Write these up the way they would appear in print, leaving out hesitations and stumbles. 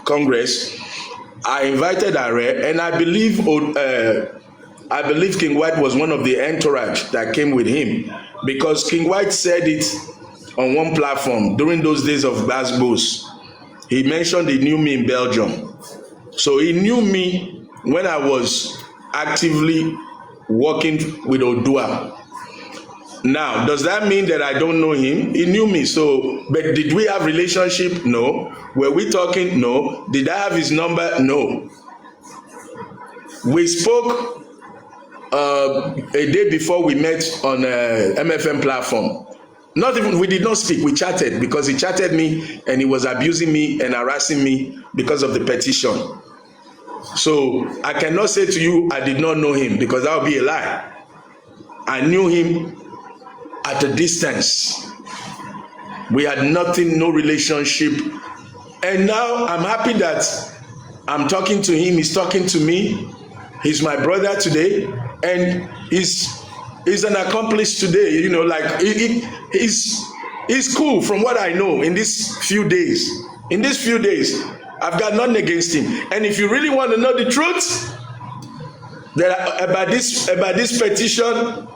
Congress, I invited Are, and I believe King White was one of the entourage that came with him, because King White said it on one platform during those days of Basbos. He mentioned he knew me in Belgium. So he knew me when I was actively working with Odua. Now, does that mean that I don't know him? He knew me. So, but did we have relationship? No. Were we talking? No. Did I have his number? No. We spoke a day before we met on MFM platform. Not even, we did not speak, we chatted, because he chatted me and he was abusing me and harassing me because of the petition. So I cannot say to you I did not know him, because that would be a lie. I knew him at a distance. We had nothing, no relationship. And now I'm happy that I'm talking to him, he's talking to me. He's my brother today, and he's an accomplice today. You know, like he's cool from what I know in these few days. In these few days, I've got nothing against him. And if you really want to know the truth about this petition,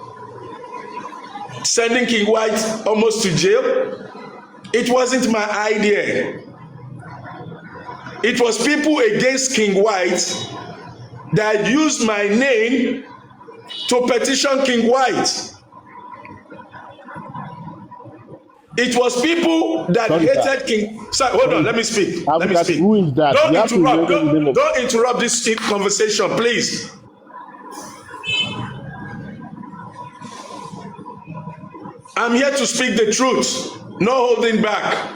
sending King White almost to jail, it wasn't my idea. It was people against King White that used my name to petition King White. It was people that hated King. Sorry, hold on. Let me speak. Let me speak. Who is that? Don't interrupt this conversation, please. I'm here to speak the truth, no holding back.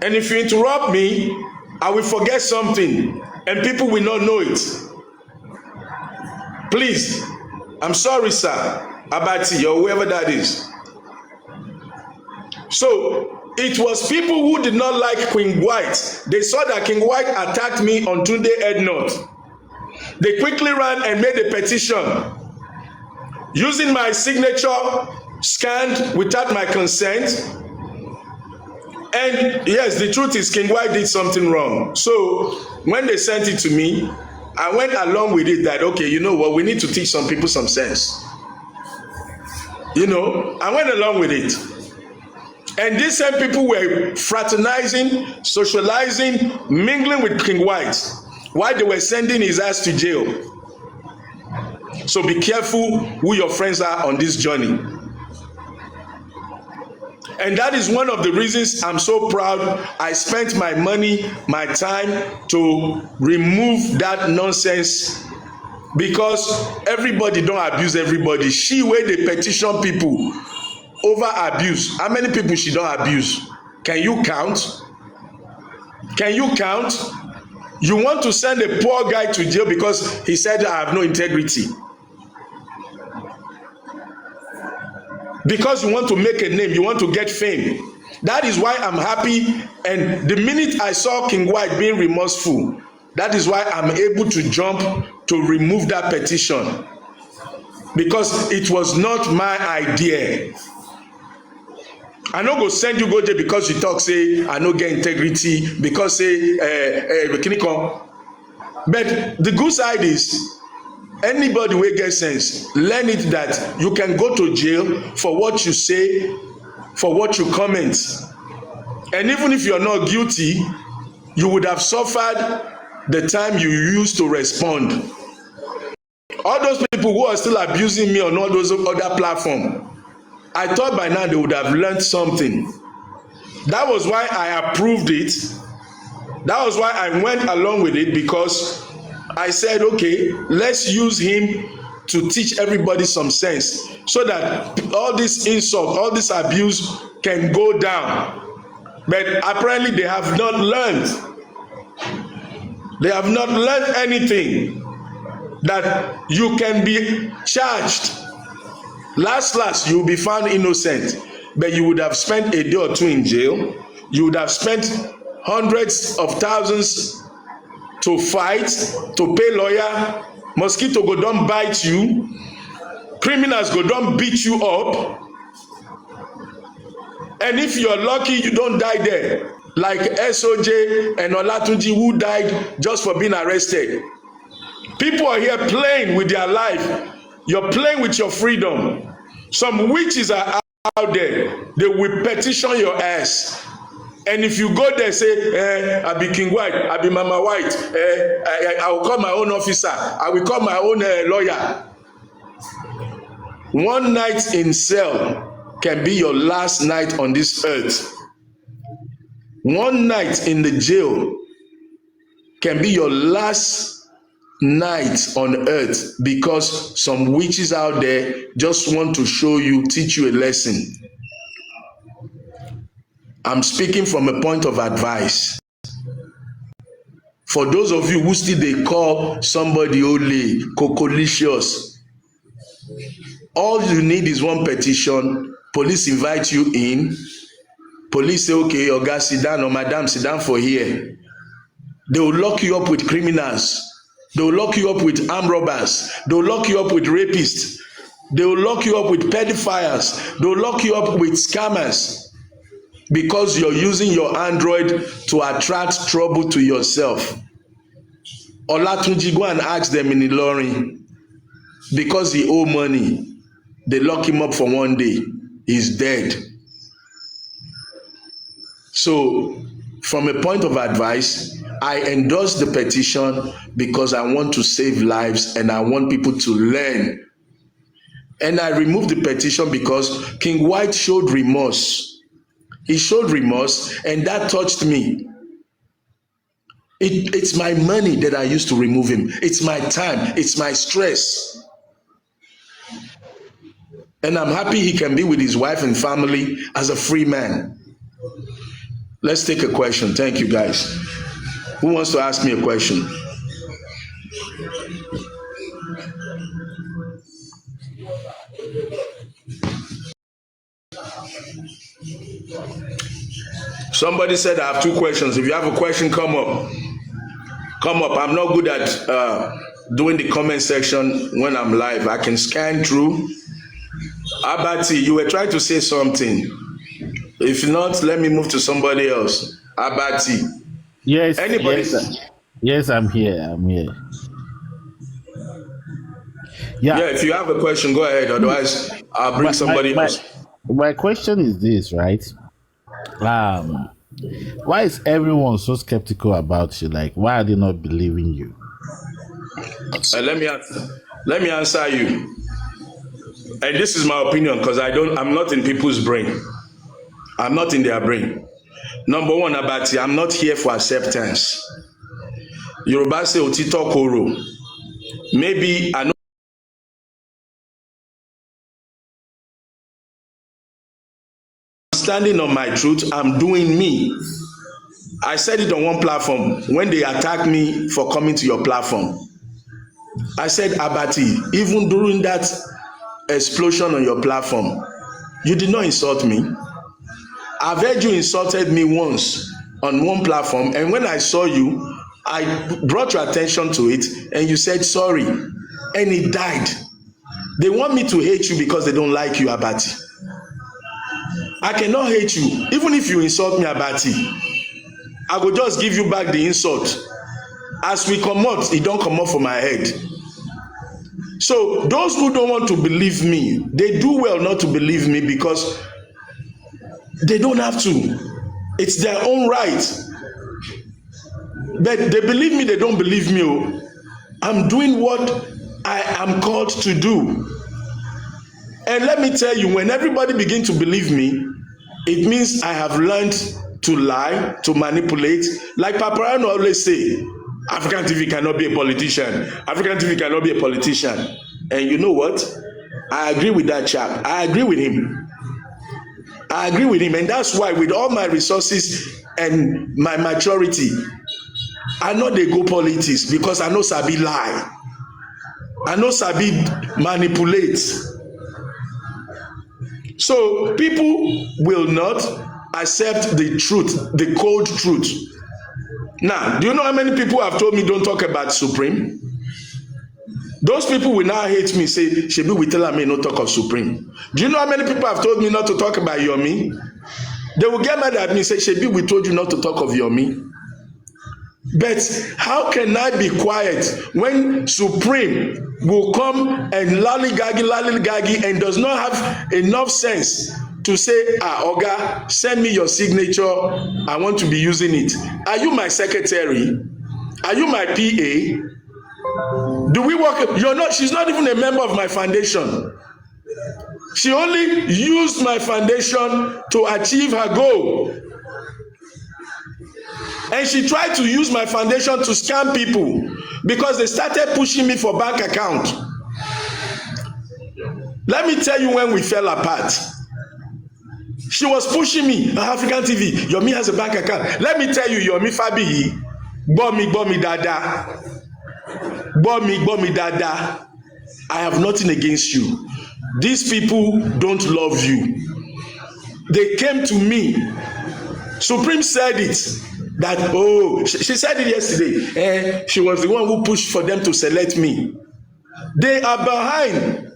And if you interrupt me, I will forget something, and people will not know it. Please, I'm sorry, sir, Abati, or whoever that is. So, it was people who did not like King White. They saw that King White attacked me on Tunde Ednot. They quickly ran and made a petition using my signature scanned without my consent. And yes, the truth is King White did something wrong. So when they sent it to me, I went along with it that, okay, you know what, we need to teach some people some sense. You know, I went along with it. And these same people were fraternizing, socializing, mingling with King White while they were sending his ass to jail. So be careful who your friends are on this journey. And that is one of the reasons I'm so proud. I spent my money, my time to remove that nonsense, because everybody don't abuse everybody. She where they petition people over abuse. How many people she don't abuse? Can you count? Can you count? You want to send a poor guy to jail because he said I have no integrity. Because you want to make a name, you want to get fame. That is why I'm happy. And the minute I saw King White being remorseful, that is why I'm able to jump to remove that petition. Because it was not my idea. I no go send you go there because you talk say I no get integrity, because say but the good side is anybody wey get sense learn it that you can go to jail for what you say, for what you comment, and even if you are not guilty, you would have suffered the time you used to respond. All those people who are still abusing me on all those other platforms, I thought by now they would have learned something. That was why I approved it. That was why I went along with it, because I said, okay, let's use him to teach everybody some sense, so that all this insult, all this abuse can go down. But apparently they have not learned. They have not learned anything, that you can be charged. Last, you will be found innocent, but you would have spent a day or two in jail. You would have spent hundreds of thousands to fight, to pay lawyer. Mosquito go don bite you. Criminals go don beat you up. And if you're lucky, you don't die there. like SOJ and Olatunji who died just for being arrested. People are here playing with their life. You're playing with your freedom. Some witches are out there. They will petition your ass. And if you go there say, I be King White, I be Mama White, I will call my own officer, I will call my own lawyer. One night in cell can be your last night on this earth. One night in the jail can be your last night on earth, because some witches out there just want to show you, teach you a lesson. I'm speaking from a point of advice. For those of you who still they call somebody holy, cocolicious, all you need is one petition. Police invite you in. Police say, okay, Oga, sit down, or Madam, sit down for here. They will lock you up with criminals. They will lock you up with armed robbers. They will lock you up with rapists. They will lock you up with pedophiles. They will lock you up with scammers, because you're using your Android to attract trouble to yourself. Olatunji, go and ask them in Ilorin. Because he owe money, they lock him up for one day. He's dead. So, from a point of advice, I endorse the petition because I want to save lives and I want people to learn. And I removed the petition because King White showed remorse. He showed remorse, and that touched me. It's my money that I used to remove him. It's my time. It's my stress. And I'm happy he can be with his wife and family as a free man. Let's take a question. Thank you, guys. Who wants to ask me a question? Somebody said I have two questions. If you have a question, come up. Come up. I'm not good at doing the comment section when I'm live. I can scan through. Abati, you were trying to say something. If not, let me move to somebody else. Abati. Yes. Anybody? Yes, I'm here. Yeah. Yeah, if you have a question, go ahead. Otherwise, I'll bring somebody else. My question is this, right? Why is everyone so skeptical about you? Like, why are they not believing you? Let me answer you. And this is my opinion, because I'm not in people's brain. I'm not in their brain. Number one, Abati, I'm not here for acceptance. Yoruba say otito koro. Maybe I know standing on my truth, I'm doing me. I said it on one platform when they attacked me for coming to your platform. I said, Abati, even during that explosion on your platform, you did not insult me. I've heard you insulted me once on one platform, and when I saw you, I brought your attention to it, and you said sorry, and it died. They want me to hate you because they don't like you, Abati. I cannot hate you. Even if you insult me, Abati, I will just give you back the insult. As we come out, it don't come out from my head. So those who don't want to believe me, they do well not to believe me, because they don't have to. It's their own right. But they believe me, they don't believe me. I'm doing what I am called to do. And let me tell you, when everybody begins to believe me, it means I have learned to lie, to manipulate. Like Paparano always say, African TV cannot be a politician. African TV cannot be a politician. And you know what? I agree with that chap. I agree with him. And that's why with all my resources and my maturity, I know they go politics, because I know sabi lie. I know sabi manipulate. So people will not accept the truth, the cold truth. Now, do you know how many people have told me don't talk about Supreme? Those people will now hate me, say, Shebi, we tell me no talk of Supreme. Do you know how many people have told me not to talk about Yomi? They will get mad at me, say, Shebi, we told you not to talk of Yomi. But how can I be quiet when Supreme will come and lollygaggy, and does not have enough sense to say, Oga, send me your signature. I want to be using it. Are you my secretary? Are you my PA? Do we work? You're not. She's not even a member of my foundation. She only used my foundation to achieve her goal. And she tried to use my foundation to scam people because they started pushing me for bank account. Let me tell you when we fell apart. She was pushing me, African TV, Yomi has a bank account. Let me tell you, Yomi Fabiyi, gbọ́ mi dada. I have nothing against you. These people don't love you. They came to me. Supreme said it. That, she said it yesterday. She was the one who pushed for them to select me. They are behind,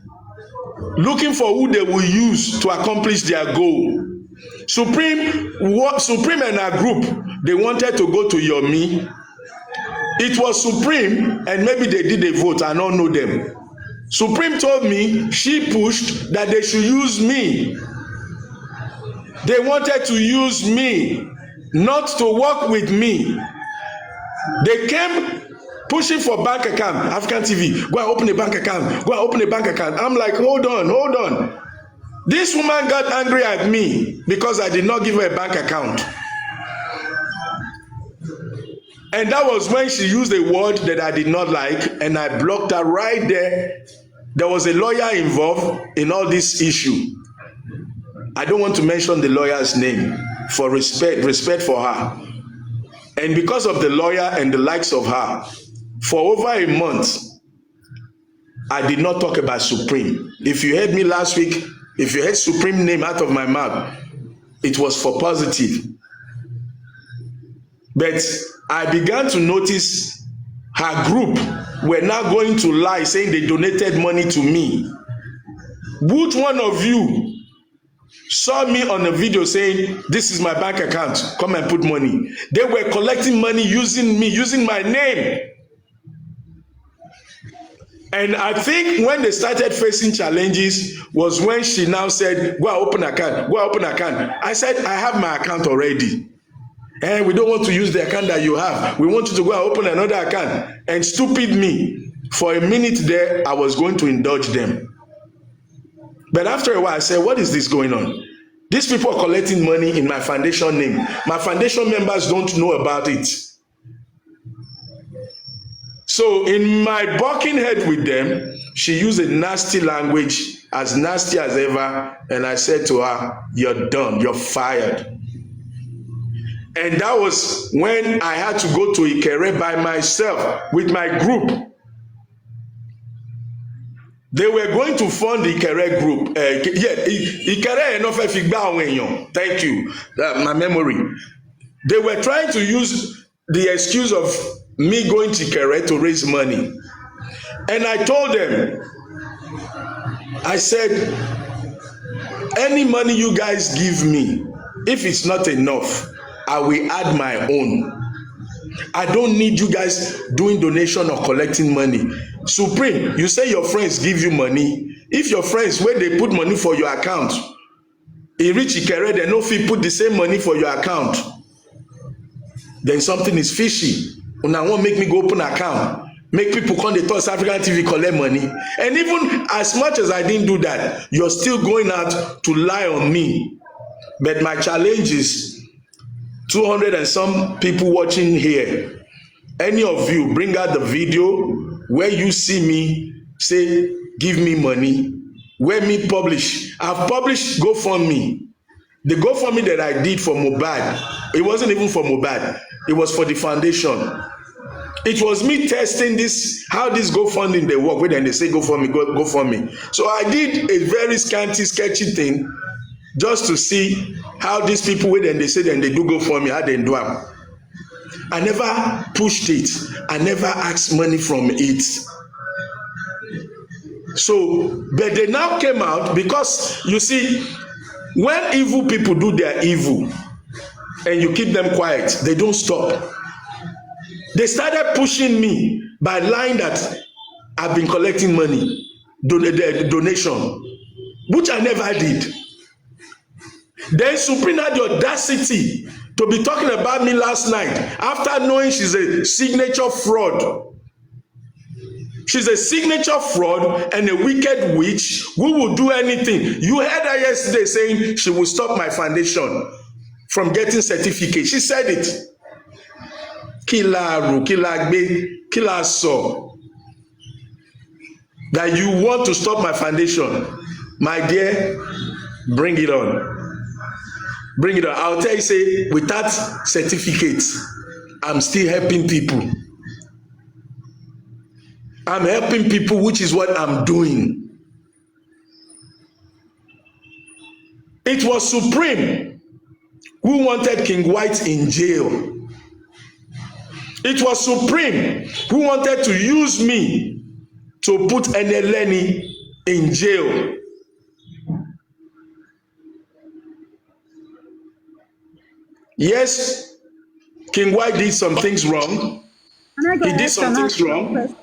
looking for who they will use to accomplish their goal. Supreme and her group, they wanted to go to Yomi. It was Supreme, and maybe they did a vote, I don't know them. Supreme told me she pushed that they should use me. They wanted to use me, not to work with me. They came pushing for bank account. African TV, go and open a bank account. Go and open a bank account. I'm like, hold on. This woman got angry at me because I did not give her a bank account. And that was when she used a word that I did not like, and I blocked her right there. There was a lawyer involved in all this issue. I don't want to mention the lawyer's name for respect for her. And because of the lawyer and the likes of her, for over a month, I did not talk about Supreme. If you heard me last week, if you heard Supreme name out of my mouth, it was for positive. But I began to notice her group were now going to lie, saying they donated money to me. Which one of you saw me on a video saying, this is my bank account, come and put money? They were collecting money using me, using my name. And I think when they started facing challenges was when she now said, go open an account, go open an account. I said, I have my account already. And we don't want to use the account that you have. We want you to go and open another account. And stupid me, for a minute there, I was going to indulge them. But after a while, I said, what is this going on? These people are collecting money in my foundation name. My foundation members don't know about it. So in my bucking head with them, she used a nasty language, as nasty as ever. And I said to her, you're done, you're fired. And that was when I had to go to Ikere by myself with my group. They were going to fund the Ikere group. Ikere enough if thank you. My memory. They were trying to use the excuse of me going to Ikere to raise money. And I told them, I said, any money you guys give me, if it's not enough, I will add my own. I don't need you guys doing donation or collecting money. Supreme, you say your friends give you money. If your friends, when they put money for your account, e reach Ikere, they no fit put the same money for your account, then something is fishy. Una wan make me go open account, make people come dey talk African TV collect money. And even as much as I didn't do that, you're still going out to lie on me. But my challenge is 200 and some people watching here. Any of you bring out the video where you see me say give me money, where me publish. I've published GoFundMe. The GoFundMe that I did for Mohbad, it wasn't even for Mohbad, it was for the foundation. It was me testing this, how this GoFundMe they work, when they say GoFundMe. So I did a very scanty, sketchy thing just to see how these people, when they say then they do GoFundMe, how they do it. I never pushed it. I never asked money from it. So, but they now came out because, you see, When evil people do their evil and you keep them quiet, they don't stop. They started pushing me by lying that I've been collecting money, donation, which I never did. Then Supreme had the audacity to be talking about me last night after knowing she's a signature fraud. She's a signature fraud and a wicked witch who will do anything. You heard her yesterday saying she will stop my foundation from getting certificate. She said it. Kila so that you want to stop my foundation. My dear, bring it on. Bring it on. I'll tell you, say, without certificates, I'm still helping people. I'm helping people, which is what I'm doing. It was Supreme who wanted King White in jail. It was Supreme who wanted to use me to put Eneleni in jail. Yes, King White did some things wrong. He did some things wrong.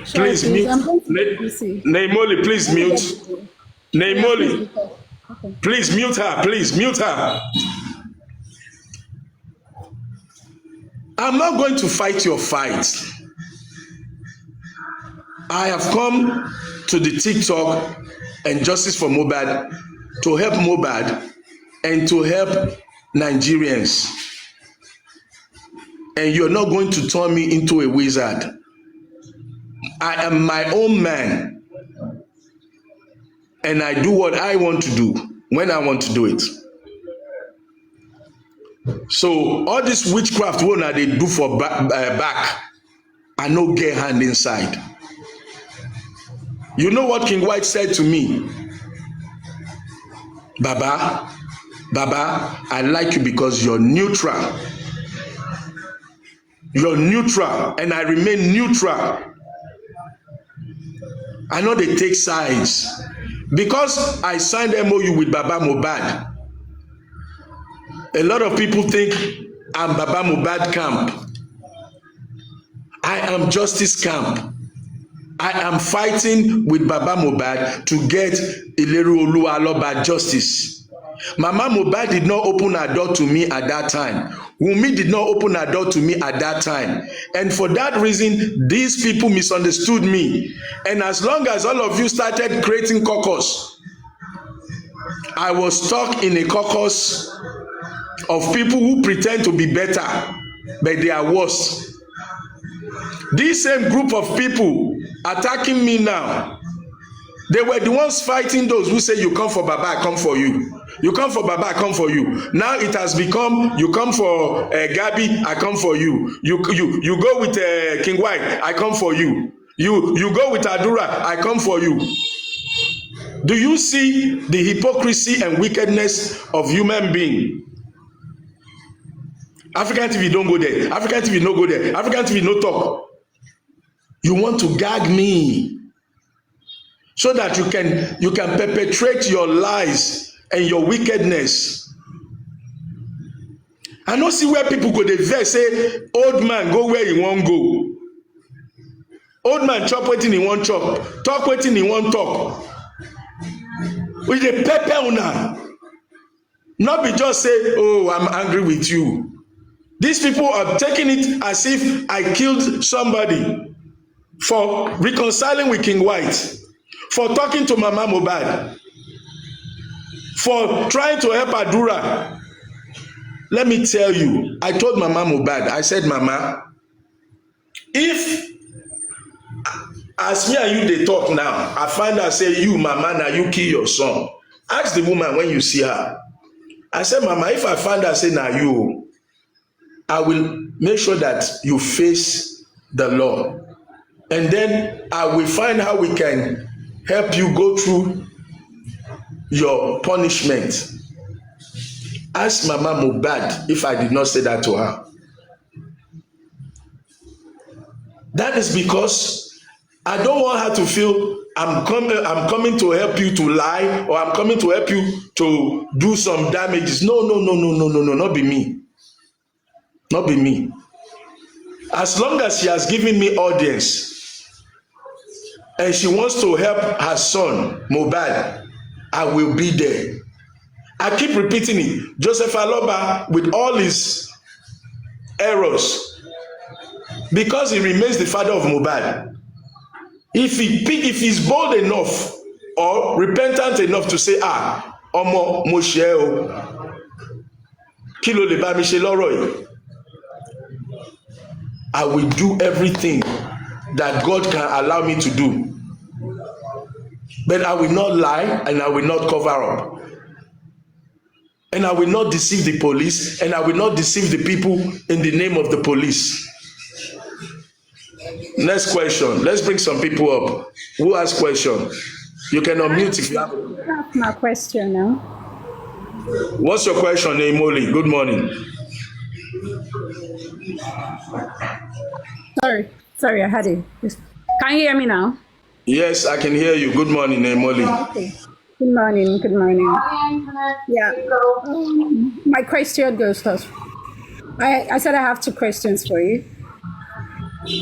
Please mute. Naimoli, please mute. Naimoli, please mute her. Please mute her. I'm not going to fight your fight. I have come to the TikTok and Justice for Mohbad to help Mohbad and to help Nigerians. And you're not going to turn me into a wizard. I am my own man. And I do what I want to do when I want to do it. So all this witchcraft one that they do for back, I no get hand inside. You know what King White said to me? Baba, I like you because you're neutral. You're neutral, and I remain neutral. I know they take sides. Because I signed MOU with Baba Mohbad, a lot of people think I'm Baba Mohbad camp. I am Justice camp. I am fighting with Baba Mohbad to get Ileru Oluwaloba justice. Mama Mohbad did not open her door to me at that time. Wunmi did not open her door to me at that time. And for that reason, these people misunderstood me. And as long as all of you started creating caucus, I was stuck in a caucus of people who pretend to be better, but they are worse. This same group of people attacking me now, they were the ones fighting those who say, you come for Baba, I come for you. You come for Baba, I come for you. Now it has become, you come for Gabi, I come for you. You go with King White, I come for you. You go with Adura, I come for you. Do you see the hypocrisy and wickedness of human being? African TV don't go there. African TV no go there. African TV no talk. You want to gag me so that you can perpetrate your lies and your wickedness. I no see where people go dey vex say old man go where he wan go. Old man chop wetin he wan chop, talk wetin he wan talk. We dey pepper una. Not be just say, oh, I'm angry with you. These people are taking it as if I killed somebody for reconciling with King White, for talking to Mama Mohbad, for trying to help Adura. Let me tell you, I told Mama Mohbad, I said, Mama, if as me and you dey talk now, I find out say you, Mama, na you kill your son. Ask the woman when you see her. I said, Mama, if I find out say na you, I will make sure that you face the law. And then I will find how we can help you go through your punishment. Ask Mama Mohbad if I did not say that to her. That is because I don't want her to feel I'm coming to help you to lie, or I'm coming to help you to do some damages. No, no, no, no, no, no, no, not be me. Not be me. As long as she has given me audience and she wants to help her son, Mohbad, I will be there. I keep repeating it. Joseph Aloba, with all his errors, because he remains the father of Mohbad, if he's bold enough or repentant enough to say, ọmọ mo ṣẹ̀ o, kí ló lè bá mi ṣe lọ́rọ̀ yìí, I will do everything that God can allow me to do, but I will not lie and I will not cover up, and I will not deceive the police, and I will not deceive the people in the name of the police. Next question. Let's bring some people up. Who has question? You can unmute if you have. That's my question now. What's your question, Neimoli? Good morning. Sorry, I had it. Can you hear me now? Yes, I can hear you. Good morning, Neimoli. Okay. Good morning. Yeah. My question goes first. I said I have 2 questions for you.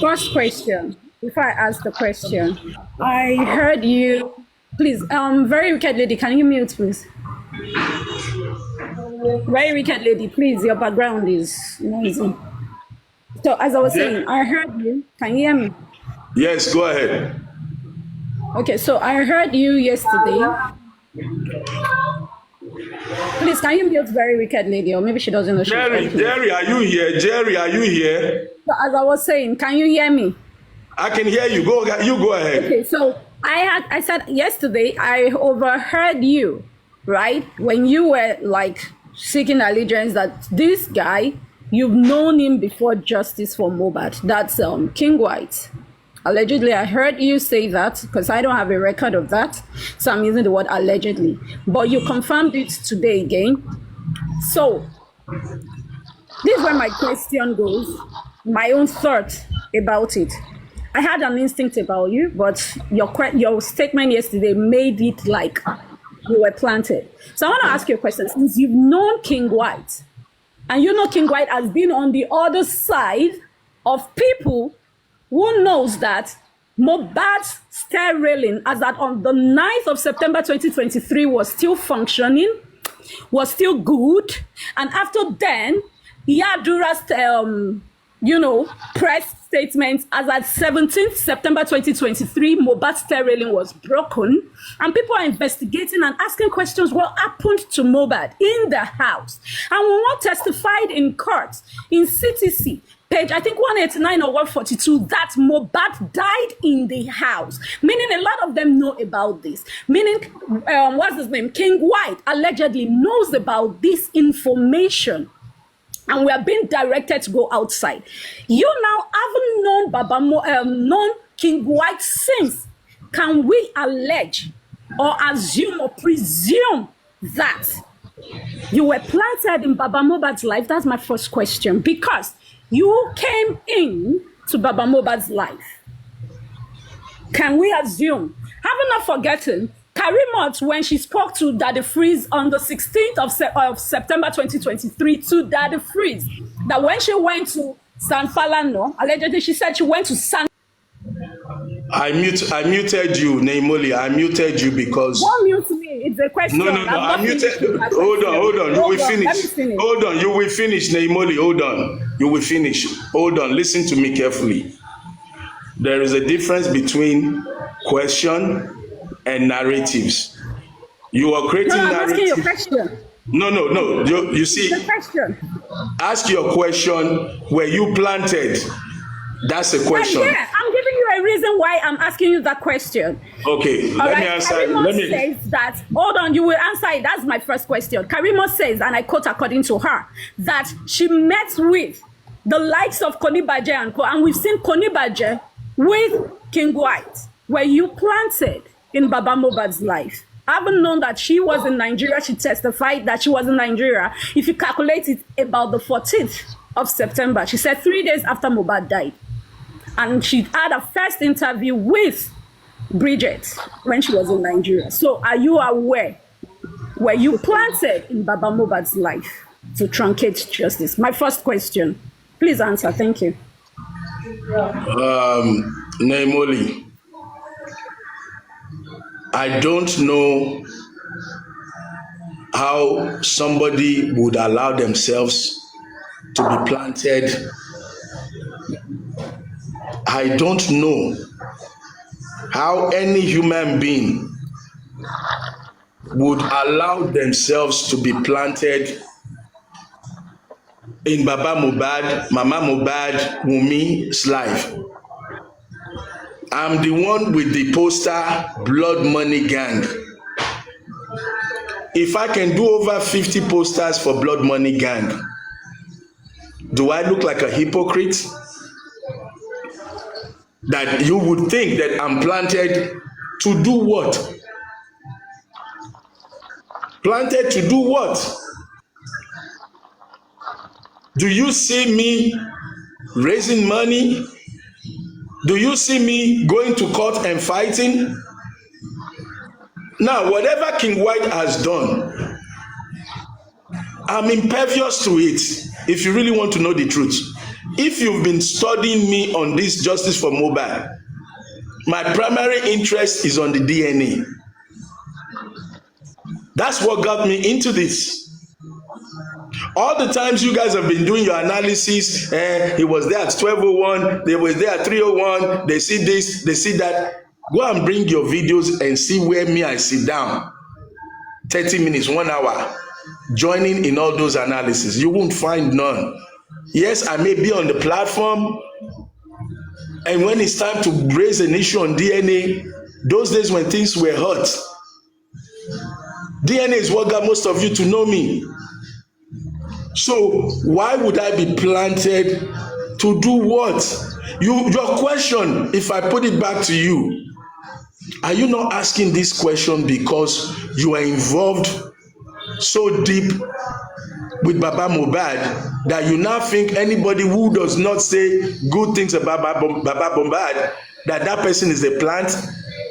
First question, before I ask the question, I heard you, please, very wicked lady, can you mute, please? Very wicked lady, please, your background is noisy. So, as I was saying, I heard you, can you hear me? Yes, go ahead. Okay, so I heard you yesterday. Please, can you mute very wicked lady, or maybe she doesn't know. Jerry, are you here? Jerry, are you here? So as I was saying, can you hear me? I can hear you. Go ahead. Okay, so I said yesterday I overheard you, right? When you were like seeking allegiance that this guy, you've known him before justice for Mohbad. That's King White. Allegedly, I heard you say that because I don't have a record of that. So I'm using the word allegedly. But you confirmed it today again. So this is where my question goes, my own thought about it. I had an instinct about you, but your statement yesterday made it like you were planted. So I want to ask you a question. Since you've known King White, and you know King White has been on the other side of people who knows that Mohbad's stair railing, as that on the 9th of September 2023 was still functioning, was still good, and after then, Yadura's, press statement as at 17th September 2023, Mohbad's stair railing was broken, and people are investigating and asking questions what happened to Mohbad in the house. And when one testified in court in CTC, page, I think 189 or 142, that Mohbad died in the house. Meaning a lot of them know about this. Meaning, what's his name? King White allegedly knows about this information. And we are being directed to go outside. You now haven't known King White since. Can we allege or assume or presume that you were planted in Baba Mohbad's life? That's my first question. Because you came in to Baba Mohbad's life. Can we assume? Having not forgotten, Karimot, when she spoke to Daddy Freeze on the 16th of September 2023 to Daddy Freeze, that when she went to San Falano, allegedly she said she went to San... I muted you, Neimoli. I muted you because... Don't mute me. It's a question. No. I muted... Hold on. You will finish. Hold on. You will finish, Neimoli. Hold on. You will finish. Hold on. Listen to me carefully. There is a difference between question and narratives. You are creating narratives. Asking your question. No. You see, the question. Ask your question. Were you planted? That's a question. Yeah, I'm giving you a reason why I'm asking you that question. Okay, let me answer. Karimo says that, hold on, you will answer it. That's my first question. Karimo says, and I quote according to her, that she met with the likes of Koni Baje and Co. And we've seen Koni Baje with King White. Were you planted in Baba Mohbad's life? I haven't known that she was in Nigeria. She testified that she was in Nigeria. If you calculate it, about the 14th of September, she said 3 days after Mohbad died. And she had a first interview with Bridget when she was in Nigeria. So are you aware? Were you planted in Baba Mohbad's life to truncate justice? My first question. Please answer. Thank you. Naimoli, I don't know how somebody would allow themselves to be planted. I don't know how any human being would allow themselves to be planted in Baba Mohbad, Mama Mohbad, Wumi's life. I'm the one with the poster Blood Money Gang. If I can do over 50 posters for Blood Money Gang, do I look like a hypocrite? That you would think that I'm planted to do what? Planted to do what? Do you see me raising money? Do you see me going to court and fighting? Now, whatever King White has done, I'm impervious to it. If you really want to know the truth, if you've been studying me on this justice for Mohbad, my primary interest is on the DNA. That's what got me into this. All the times you guys have been doing your analysis, he was there at 12:01, they were there at 3:01, they see this, they see that. Go and bring your videos and see where me I sit down 30 minutes, 1 hour, joining in all those analyses. You won't find none. Yes, I may be on the platform, and when it's time to raise an issue on DNA, those days when things were hot, DNA is what got most of you to know me. So why would I be planted to do what? Your question, if I put it back to you, are you not asking this question because you are involved so deep with Baba Mohbad that you now think anybody who does not say good things about Baba Mohbad, that person is a plant?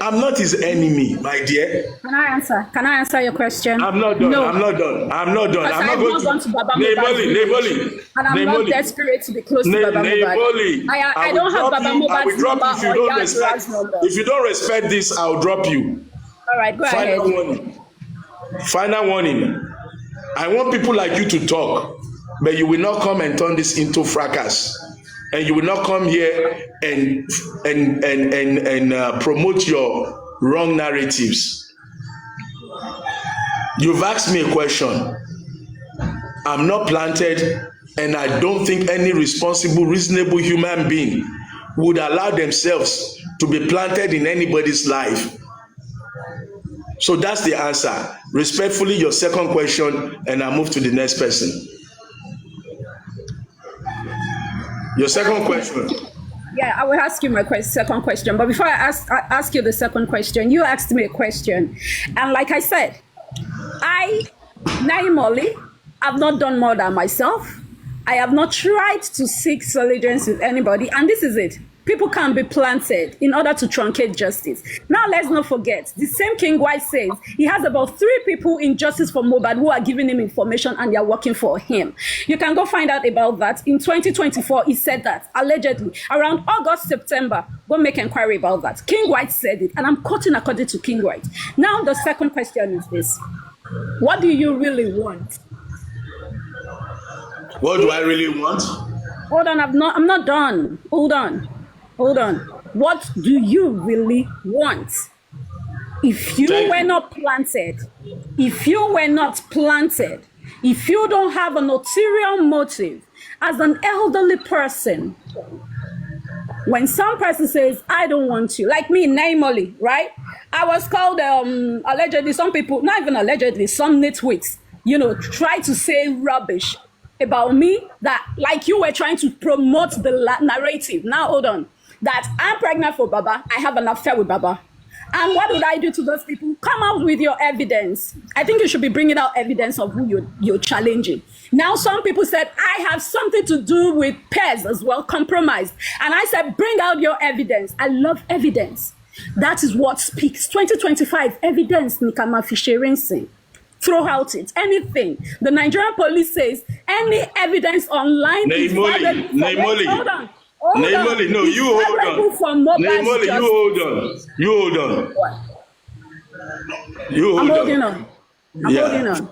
I'm not his enemy, my dear. Can I answer? Can I answer your question? I'm not done. No. I'm not done. I'm not done. I'm not going to Baba Mohbad. And I'm not desperate to be close to Baba Mohbad. I don't have Baba Mohbad's number or Yadura's number. If you don't respect this, I'll drop you. All right, go ahead. Final warning. I want people like you to talk, but you will not come and turn this into fracas. And you will not come here and promote your wrong narratives. You've asked me a question. I'm not planted, and I don't think any responsible, reasonable human being would allow themselves to be planted in anybody's life. So that's the answer. Respectfully, your second question, and I'll move to the next person. Your second question. Yeah, I will ask you my second question. But before I ask you the second question, you asked me a question. And like I said, Naimoli, I've not done more than myself. I have not tried to seek allegiance with anybody. And this is it. People can be planted in order to truncate justice. Now, let's not forget, the same King White says he has about 3 people in Justice for Mohbad who are giving him information and they are working for him. You can go find out about that. In 2024, he said that, allegedly, around August, September. Go make inquiry about that. King White said it, and I'm quoting according to King White. Now, the second question is this. What do you really want? What do I really want? Hold on, I'm not done. Hold on. What do you really want? If you were not planted, if you don't have an ulterior motive as an elderly person, when some person says, I don't want you, like me, Naimoli, right? I was called, allegedly, some people, not even allegedly, some nitwits, try to say rubbish about me that, like you were trying to promote the narrative. Now, hold on. That I'm pregnant for Baba, I have an affair with Baba. And what would I do to those people? Come out with your evidence. I think you should be bringing out evidence of who you're challenging. Now, some people said, I have something to do with pairs as well, compromised. And I said, bring out your evidence. I love evidence. That is what speaks. 2025 evidence ni ká máa fi ṣeré nsìn. Throw out it. Anything. The Nigerian police says any evidence online is valuable. Neymoli. Hold on. Neymoli, no, you hold on. Neymoli, you hold on. You hold on. What? You hold I'm on. holding on. I'm holding on.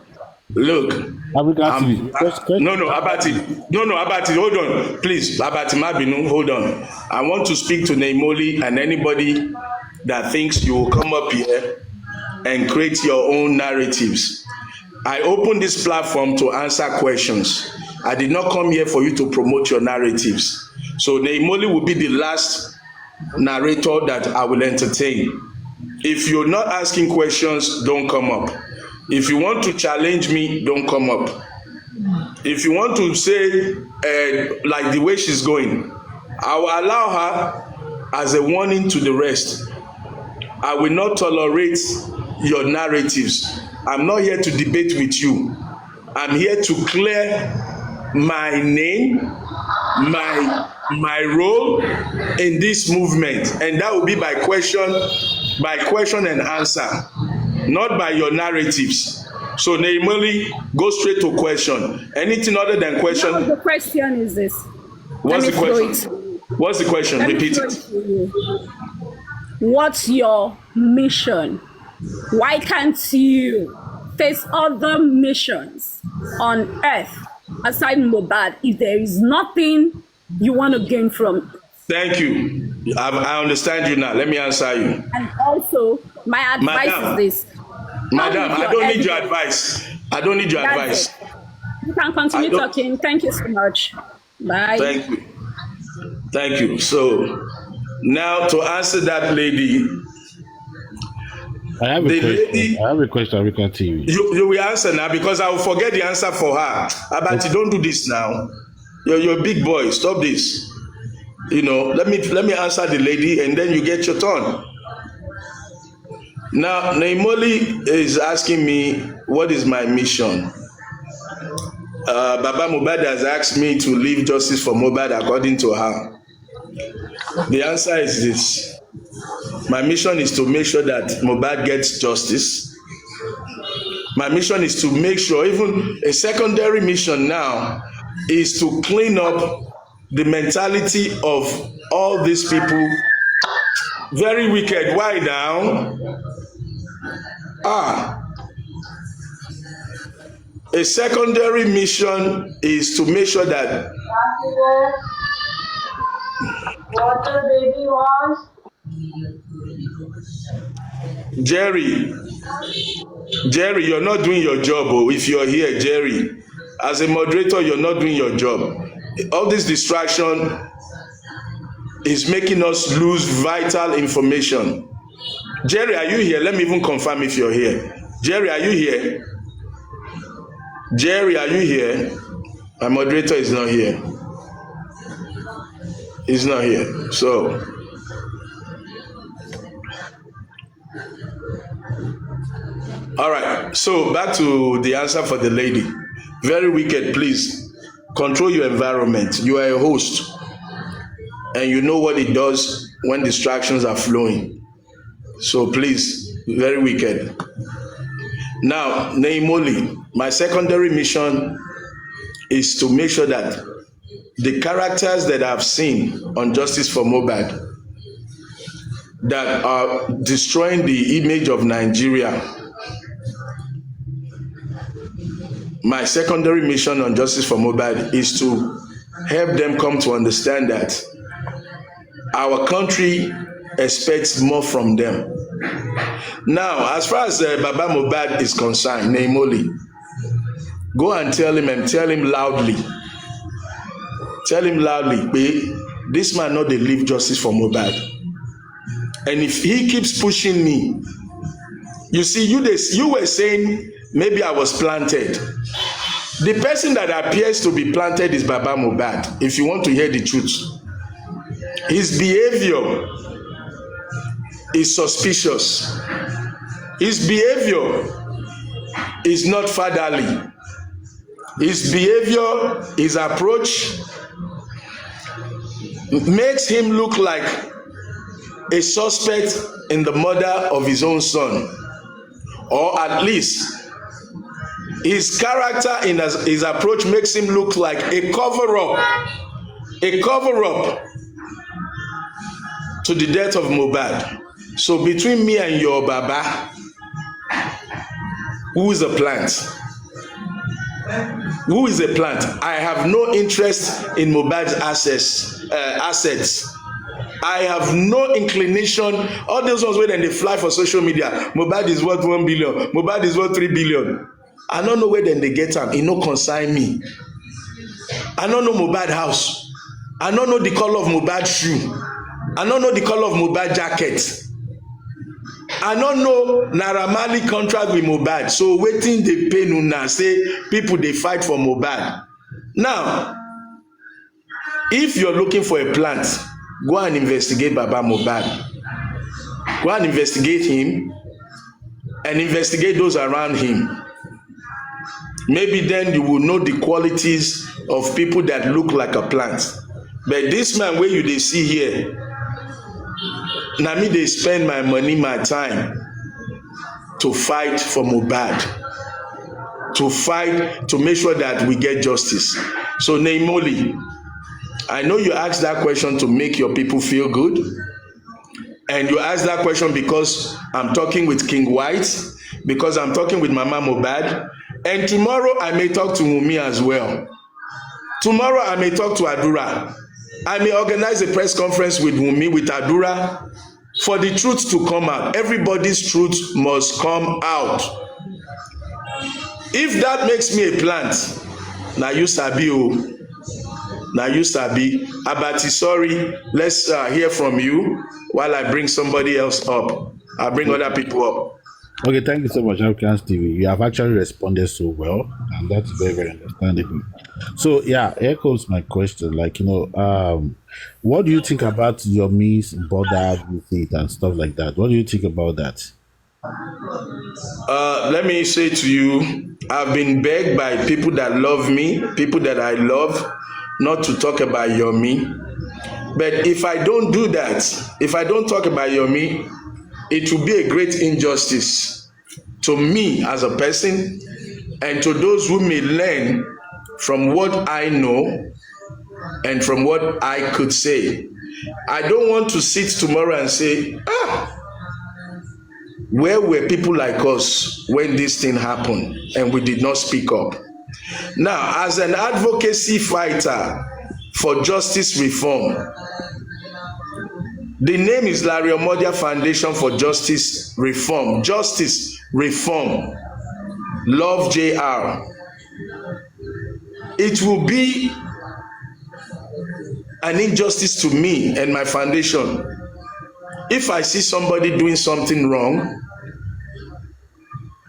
Look. Abati, hold on. Please, Abati Mabinu, hold on. I want to speak to Neymoli and anybody that thinks you will come up here and create your own narratives. I opened this platform to answer questions. I did not come here for you to promote your narratives. So Neymoli will be the last narrator that I will entertain. If you're not asking questions, don't come up. If you want to challenge me, don't come up. If you want to say like the way she's going, I will allow her as a warning to the rest. I will not tolerate your narratives. I'm not here to debate with you. I'm here to clear my name, my role in this movement, and that will be by question and answer, not by your narratives. So Neymoli, go straight to question. Anything other than question. No, the question is this. What's the question? What's the question? Repeat it. What's your mission? Why can't you face other missions on earth aside Mohbad if there is nothing you want to gain from it? Thank you. I understand you now. Let me answer you. And also, my advice is this. Madam, I don't need your advice. I don't need your advice. You can continue talking. Thank you so much. Bye. Thank you. Thank you. So, now to answer that lady. I have a question. We continue. You will answer now because I will forget the answer for her. Abati, don't do this now. You're a big boy. Stop this. You know, let me answer the lady and then you get your turn. Now, Neymoli is asking me, what is my mission? Baba Mohbad has asked me to leave justice for Mohbad according to her. The answer is this. My mission is to make sure that Mohbad gets justice. My mission is to make sure, even a secondary mission now, is to clean up the mentality of all these people. Very wicked. Why now? A secondary mission is to make sure that water baby wants. Jerry, you're not doing your job. Oh, if you're here, Jerry, as a moderator, you're not doing your job. All this distraction is making us lose vital information. Jerry, are you here? Let me even confirm if you're here. Jerry, are you here? Jerry, are you here? My moderator is not here. He's not here. So, all right. So back to the answer for the lady. Very wicked, please. Control your environment. You are a host. And you know what it does when distractions are flowing. So please, very wicked. Now, Neymoli, my secondary mission is to make sure that the characters that I've seen on Justice for Mohbad that are destroying the image of Nigeria, my secondary mission on Justice for Mohbad is to help them come to understand that our country expects more from them. Now, as far as Baba Mohbad is concerned, Neymoli, go and tell him loudly. Tell him loudly, this man not dey leave justice for Mohbad. And if he keeps pushing me, you see, you were saying maybe I was planted. The person that appears to be planted is Baba Mohbad, if you want to hear the truth. His behavior is suspicious. His behavior is not fatherly. His behavior, his approach makes him look like a suspect in the murder of his own son, or at least his character in his approach makes him look like a cover-up to the death of Mohbad. So between me and your Baba, who is a plant? Who is a plant? I have no interest in Mohbad's assets. I have no inclination. All those ones where they fly for social media. Mohbad is worth 1 billion. Mohbad is worth 3 billion. I don't know where then they get am. It no concern me. I don't know Mohbad house. I don't know the color of Mohbad shoe. I don't know the color of Mohbad jacket. I don't know Naira Marley contract with Mohbad. So wetin dey pain una say people dey fight for Mohbad. Now, if you're looking for a plant, go and investigate Baba Mohbad. Go and investigate him and investigate those around him. Maybe then you will know the qualities of people that look like a plant. But this man wey you dey see here, na me dey spend my money, my time to fight for Mohbad, to fight to make sure that we get justice. So Naimoli, I know you asked that question to make your people feel good, and you asked that question because I'm talking with King White, because I'm talking with Mama Mohbad, and tomorrow I may talk to Wunmi as well. Tomorrow I may talk to Adura. I may organize a press conference with Wunmi, with Adura, for the truth to come out. Everybody's truth must come out. If that makes me a plant, na you sabi o, na you sabi. Abati, sorry, let's hear from you while I bring somebody else up. I'll bring other people up. Okay, thank you so much, African TV. You have actually responded so well, and that's very, very understandable. So, yeah, here comes my question. Like, what do you think about your Miss border visit and stuff like that? What do you think about that? Let me say to you, I've been begged by people that love me, people that I love, not to talk about Yomi. But if I don't do that, if I don't talk about Yomi, it will be a great injustice to me as a person and to those who may learn from what I know and from what I could say. I don't want to sit tomorrow and say, where were people like us when this thing happened and we did not speak up? Now, as an advocacy fighter for justice reform, the name is Larry Omodia Foundation for Justice Reform. Justice Reform. Love JR. It will be an injustice to me and my foundation if I see somebody doing something wrong,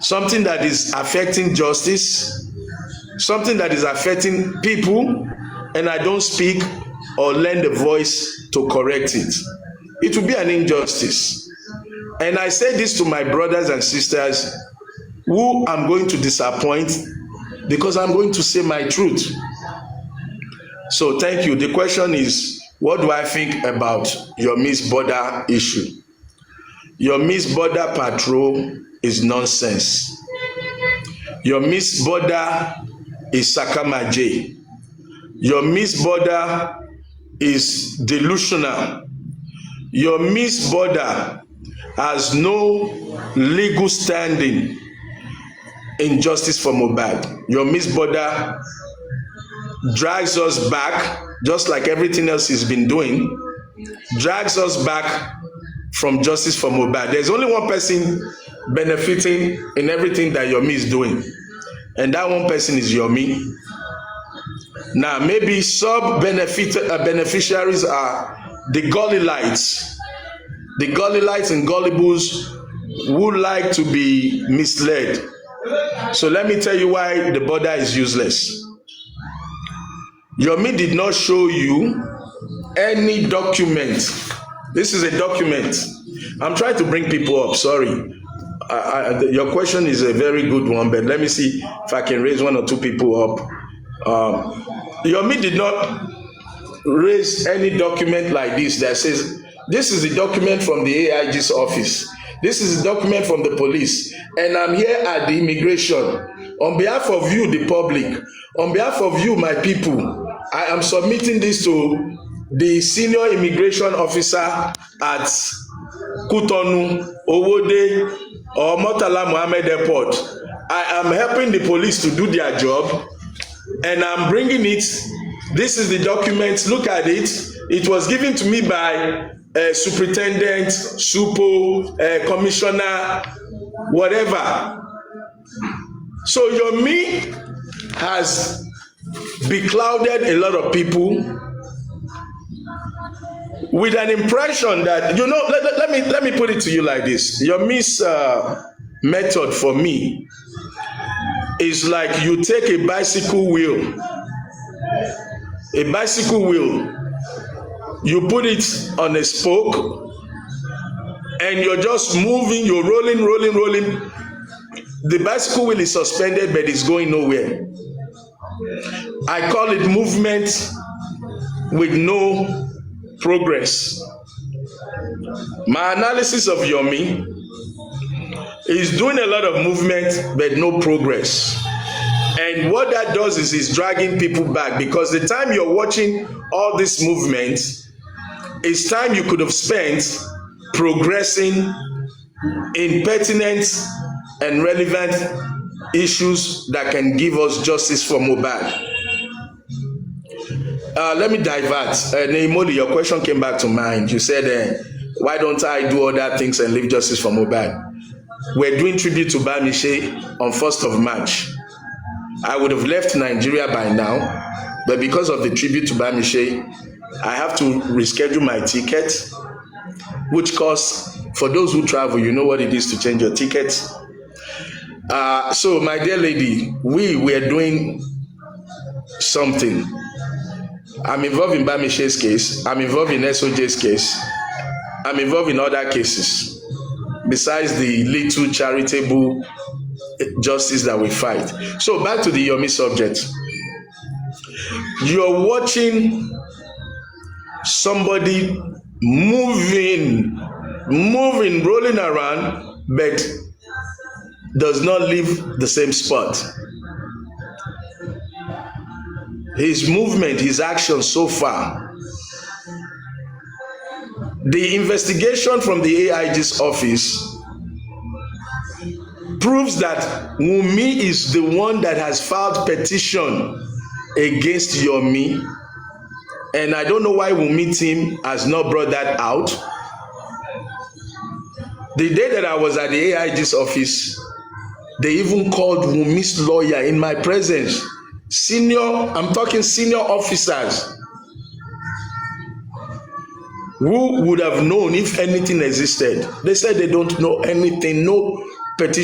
something that is affecting justice, something that is affecting people, and I don't speak or lend a voice to correct it. It will be an injustice. And I say this to my brothers and sisters who I'm going to disappoint because I'm going to say my truth. So thank you. The question is, what do I think about your Miss Border issue? Your Miss Border patrol is nonsense. Your Miss Border is Sakamaje. Your Miss Border is delusional. Your Miss Border has no legal standing in justice for Mohbad. Your Miss Border drags us back, just like everything else he's been doing, drags us back from justice for Mohbad. There's only one person benefiting in everything that Yomi is doing, and that one person is Yomi. Now, maybe beneficiaries are the Gullites and gullibles who like to be misled. So let me tell you why the border is useless. Yomi did not show you any document. This is a document. I'm trying to bring people up, sorry. Your question is a very good one, but let me see if I can raise one or two people up. Yomi did not raise any document like this that says This is the document from the AIG's office. This is the document from the police. And I'm here at the immigration. On behalf of you, the public, on behalf of you, my people, I am submitting this to the senior immigration officer at Kutonu, Owode, or Murtala Mohammed Airport. I am helping the police to do their job, and I'm bringing it. This is the document. Look at it. It was given to me by superintendent, supo, commissioner, whatever. So Yomi has beclouded a lot of people with an impression that, let me put it to you like this. Yomi's method for me is like you take a bicycle wheel, you put it on a spoke, and you're just moving, you're rolling. The bicycle wheel is suspended, but it's going nowhere. I call it movement with no progress. My analysis of Yomi is doing a lot of movement, but no progress. And what that does is it's dragging people back, because the time you're watching all this movement is time you could have spent progressing in pertinent and relevant issues that can give us justice for Mohbad. Let me divert. Neimoli, your question came back to mind. You said, why don't I do other things and leave justice for Mohbad? We're doing tribute to Bamishe on 1st of March. I would have left Nigeria by now, but because of the tribute to Bamishe, I have to reschedule my ticket, which costs, for those who travel, you know what it is to change your ticket. So, my dear lady, we are doing something. I'm involved in Bamishe's case. I'm involved in SOJ's case. I'm involved in other cases, besides the little charitable justice that we fight. So back to the Yomi subject. You're watching somebody moving, rolling around, but does not leave the same spot. His movement, his action so far. The investigation from the AIG's office proves that Wunmi is the one that has filed petition against Yomi, and I don't know why Wunmi team has not brought that out. The day that I was at the AIG's office, they even called Wunmi's lawyer in my presence. I'm talking senior officers who would have known if anything existed. They said they don't know anything, no warrant.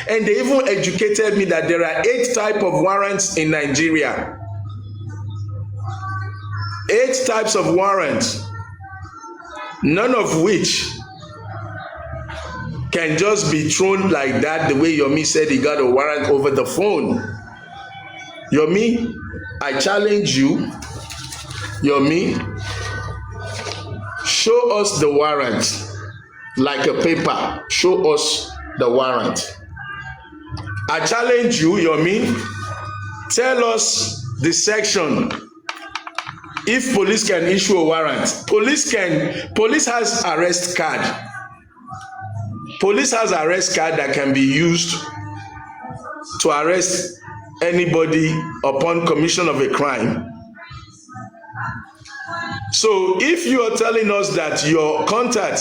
And they even educated me that there are 8 types of warrants in Nigeria. 8 types of warrants, none of which can just be thrown like that, the way Yomi said he got a warrant over the phone. Yomi, I challenge you. Yomi, show us the warrant. Like a paper, show us the warrant. I challenge you, Yomi, tell us the section. If police can issue a warrant, police has arrest card. Police has arrest card that can be used to arrest anybody upon commission of a crime. So if you are telling us that your contact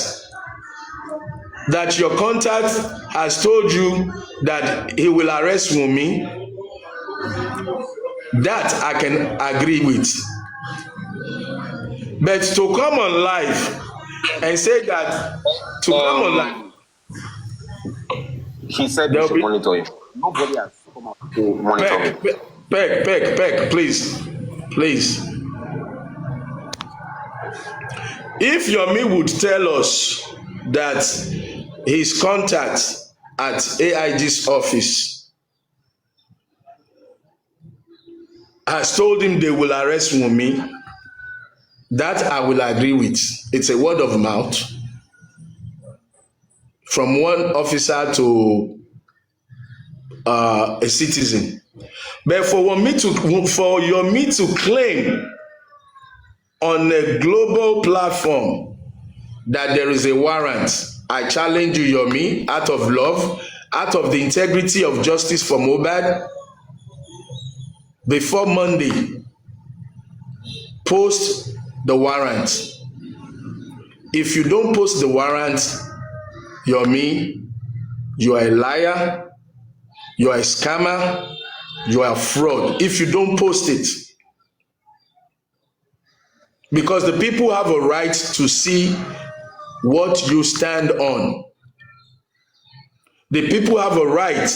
has told you that he will arrest Wunmi, that I can agree with. But to come on live and say that, come on live, he said you should monitor him. Nobody has come out to monitor him. Peck, please. If Yomi would tell us that his contact at AIG's office has told him they will arrest Wunmi, That I will agree with. It's a word of mouth from one officer to a citizen. But for me to claim on a global platform that there is a warrant, I challenge you, Yomi, out of love, out of the integrity of justice for Mohbad. Before Monday, post the warrant. If you don't post the warrant, Yomi, you are a liar, you are a scammer, you are a fraud. If you don't post it, because the people have a right to see what you stand on. The people have a right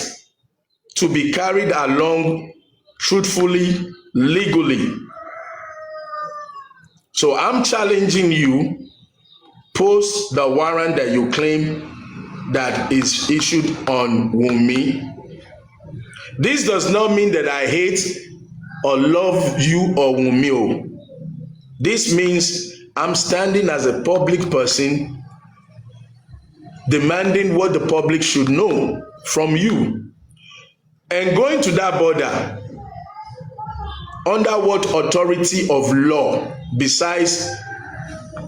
to be carried along truthfully, legally. So I'm challenging you, post the warrant that you claim that is issued on Wunmi. This does not mean that I hate or love you or Wunmi. This means I'm standing as a public person demanding what the public should know from you. And going to that border, under what authority of law, besides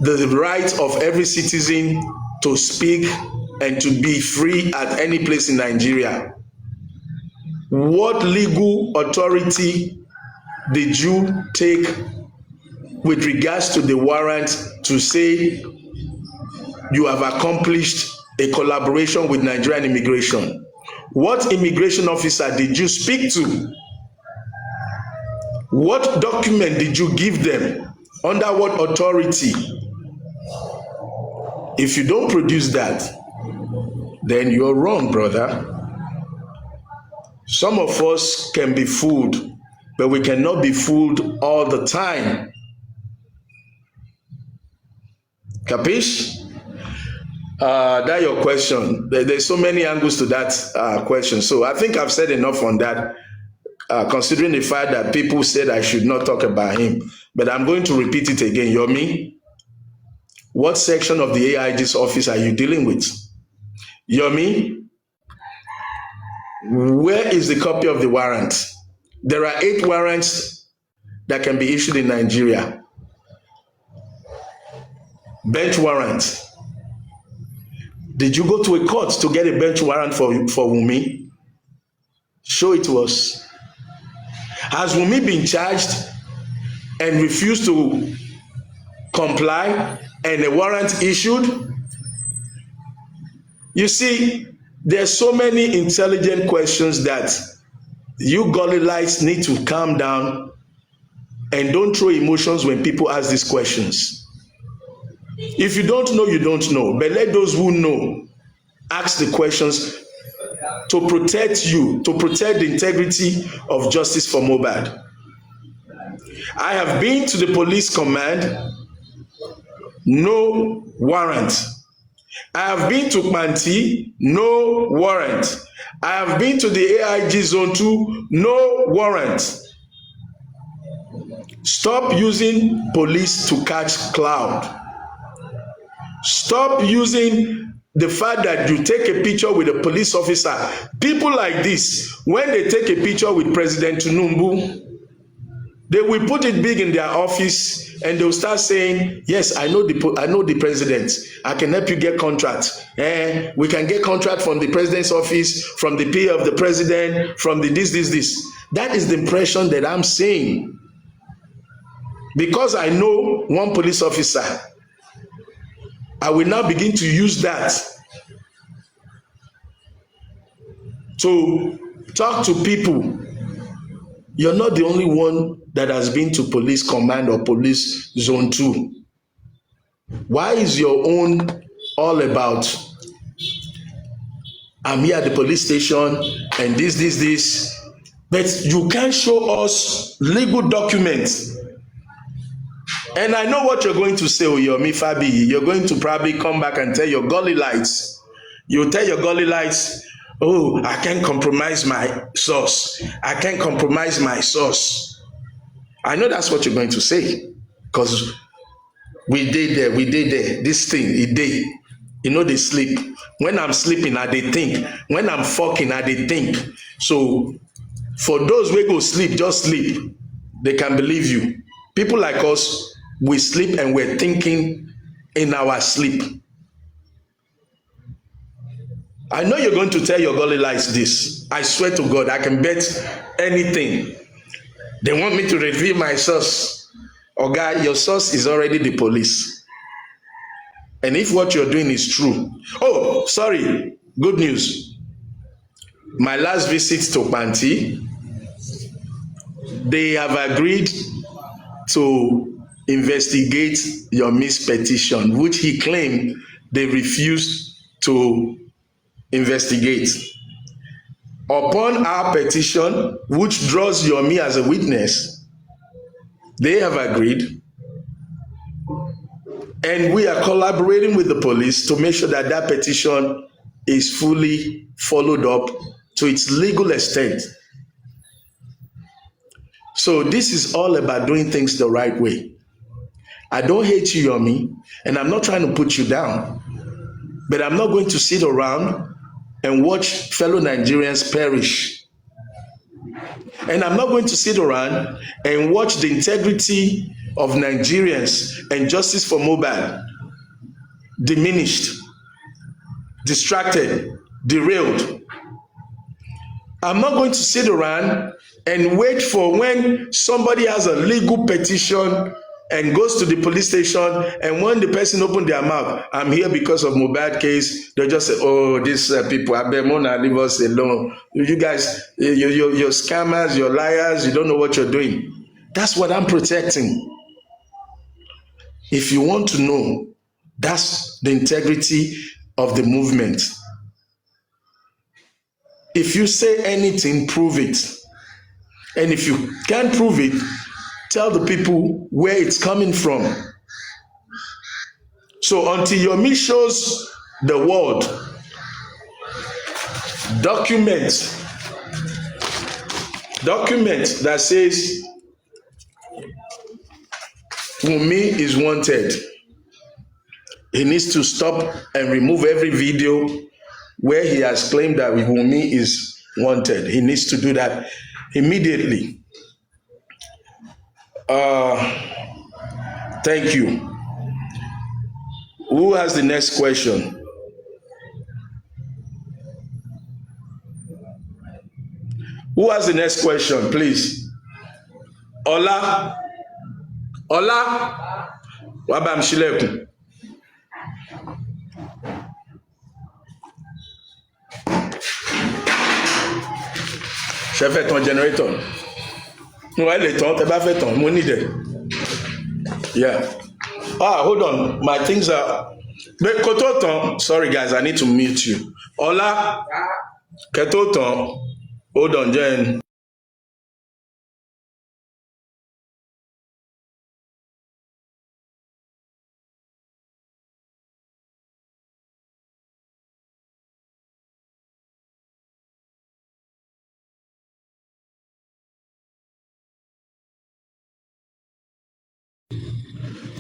the right of every citizen to speak and to be free at any place in Nigeria, what legal authority did you take with regards to the warrant to say you have accomplished a collaboration with Nigerian immigration? What immigration officer did you speak to? What document did you give them? Under what authority? If you don't produce that, then you're wrong, brother. Some of us can be fooled, but we cannot be fooled all the time. Capish? That's your question. There's so many angles to that question. So I think I've said enough on that, considering the fact that people said I should not talk about him. But I'm going to repeat it again. Yomi, what section of the AIG's office are you dealing with? Yomi, where is the copy of the warrant? There are 8 warrants that can be issued in Nigeria. Bench warrant. Did you go to a court to get a bench warrant for Wunmi? Show it to us. Has Wunmi been charged and refused to comply and a warrant issued? You see, there's so many intelligent questions that you Gullites need to calm down and don't throw emotions when people ask these questions. If you don't know, you don't know. But let those who know ask the questions to protect you, to protect the integrity of justice for Mohbad. I have been to the police command, no warrant. I have been to Kmanti, no warrant. I have been to the AIG Zone 2, no warrant. Stop using police to catch cloud. Stop using the fact that you take a picture with a police officer. People like this, when they take a picture with President Tinubu, they will put it big in their office and they'll start saying, yes, I know the president. I can help you get contract. We can get contract from the president's office, from the PA of the president, from the this. That is the impression that I'm saying. Because I know one police officer, I will now begin to use that to talk to people. You're not the only one that has been to police command or police zone 2. Why is your own all about, I'm here at the police station and this, but you can't show us legal documents? And I know what you're going to say, Yomi Fabi. You're going to probably come back and tell your Gullites. You'll tell your Gullites, oh, I can't compromise my source. I can't compromise my source. I know that's what you're going to say. Because We did there. This thing, it dey. You know, they sleep. When I'm sleeping, I dey think. When I'm fucking, I dey think. So for those wey go sleep, just sleep. They can believe you. People like us, we sleep and we're thinking in our sleep. I know you're going to tell your gully lies this. I swear to God, I can bet anything. They want me to reveal my source. Oga, your source is already the police. And if what you're doing is true. Oh, sorry. Good news. My last visit to Panti, they have agreed to investigate your missed petition, which he claimed they refused to investigate. Upon our petition, which draws Yomi as a witness, they have agreed, and we are collaborating with the police to make sure that that petition is fully followed up to its legal extent. So this is all about doing things the right way. I don't hate you, Yomi, and I'm not trying to put you down, but I'm not going to sit around and watch fellow Nigerians perish. And I'm not going to sit around and watch the integrity of Nigerians and justice for Mohbad diminished, distracted, derailed. I'm not going to sit around and wait for when somebody has a legal petition and goes to the police station, and when the person open their mouth, I'm here because of Mohbad case, they just say, oh, these people, Abemona, leave us alone. You guys, you're scammers, you're liars, you don't know what you're doing. That's what I'm protecting. If you want to know, that's the integrity of the movement. If you say anything, prove it. And if you can't prove it, tell the people where it's coming from. So until Yomi shows the world, document that says Wunmi is wanted, he needs to stop and remove every video where he has claimed that Wunmi is wanted. He needs to do that immediately. Thank you. Who has the next question? Who has the next question, please? Ola. Ola. Wabam Shilekun. Ṣé fẹ́ tan generator? No, I lè tán, tẹ́ bá fẹ́ tán, mo need it. Yeah. Hold on. My things are. But Kototon, sorry guys, I need to mute you. Ola, Ketoton, hold on, Jen.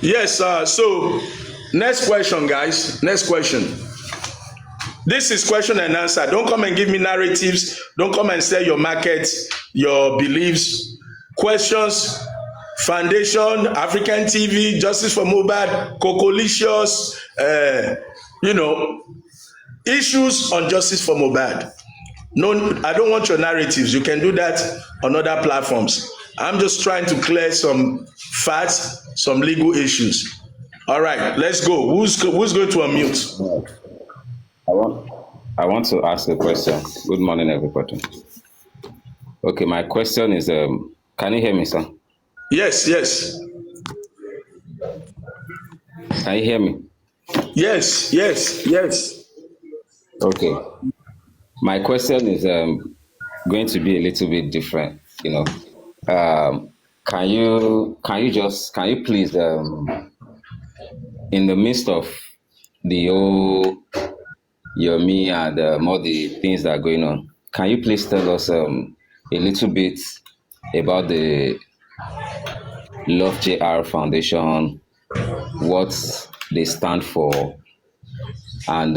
Yes, so next question, guys. Next question. This is question and answer. Don't come and give me narratives. Don't come and sell your market, your beliefs. Questions, Foundation, African TV, Justice for Mohbad, Cocolicious, issues on Justice for Mohbad. No, I don't want your narratives. You can do that on other platforms. I'm just trying to clear some facts, some legal issues. All right, let's go. Who's going to unmute? I want to ask a question. Good morning, everybody. Okay, my question is, can you hear me, sir? Yes. Can you hear me? Yes. Okay. My question is going to be a little bit different, Can you please, in the midst of the whole Yomi and all the things that are going on, can you please tell us a little bit about the Love JR Foundation what they stand for, and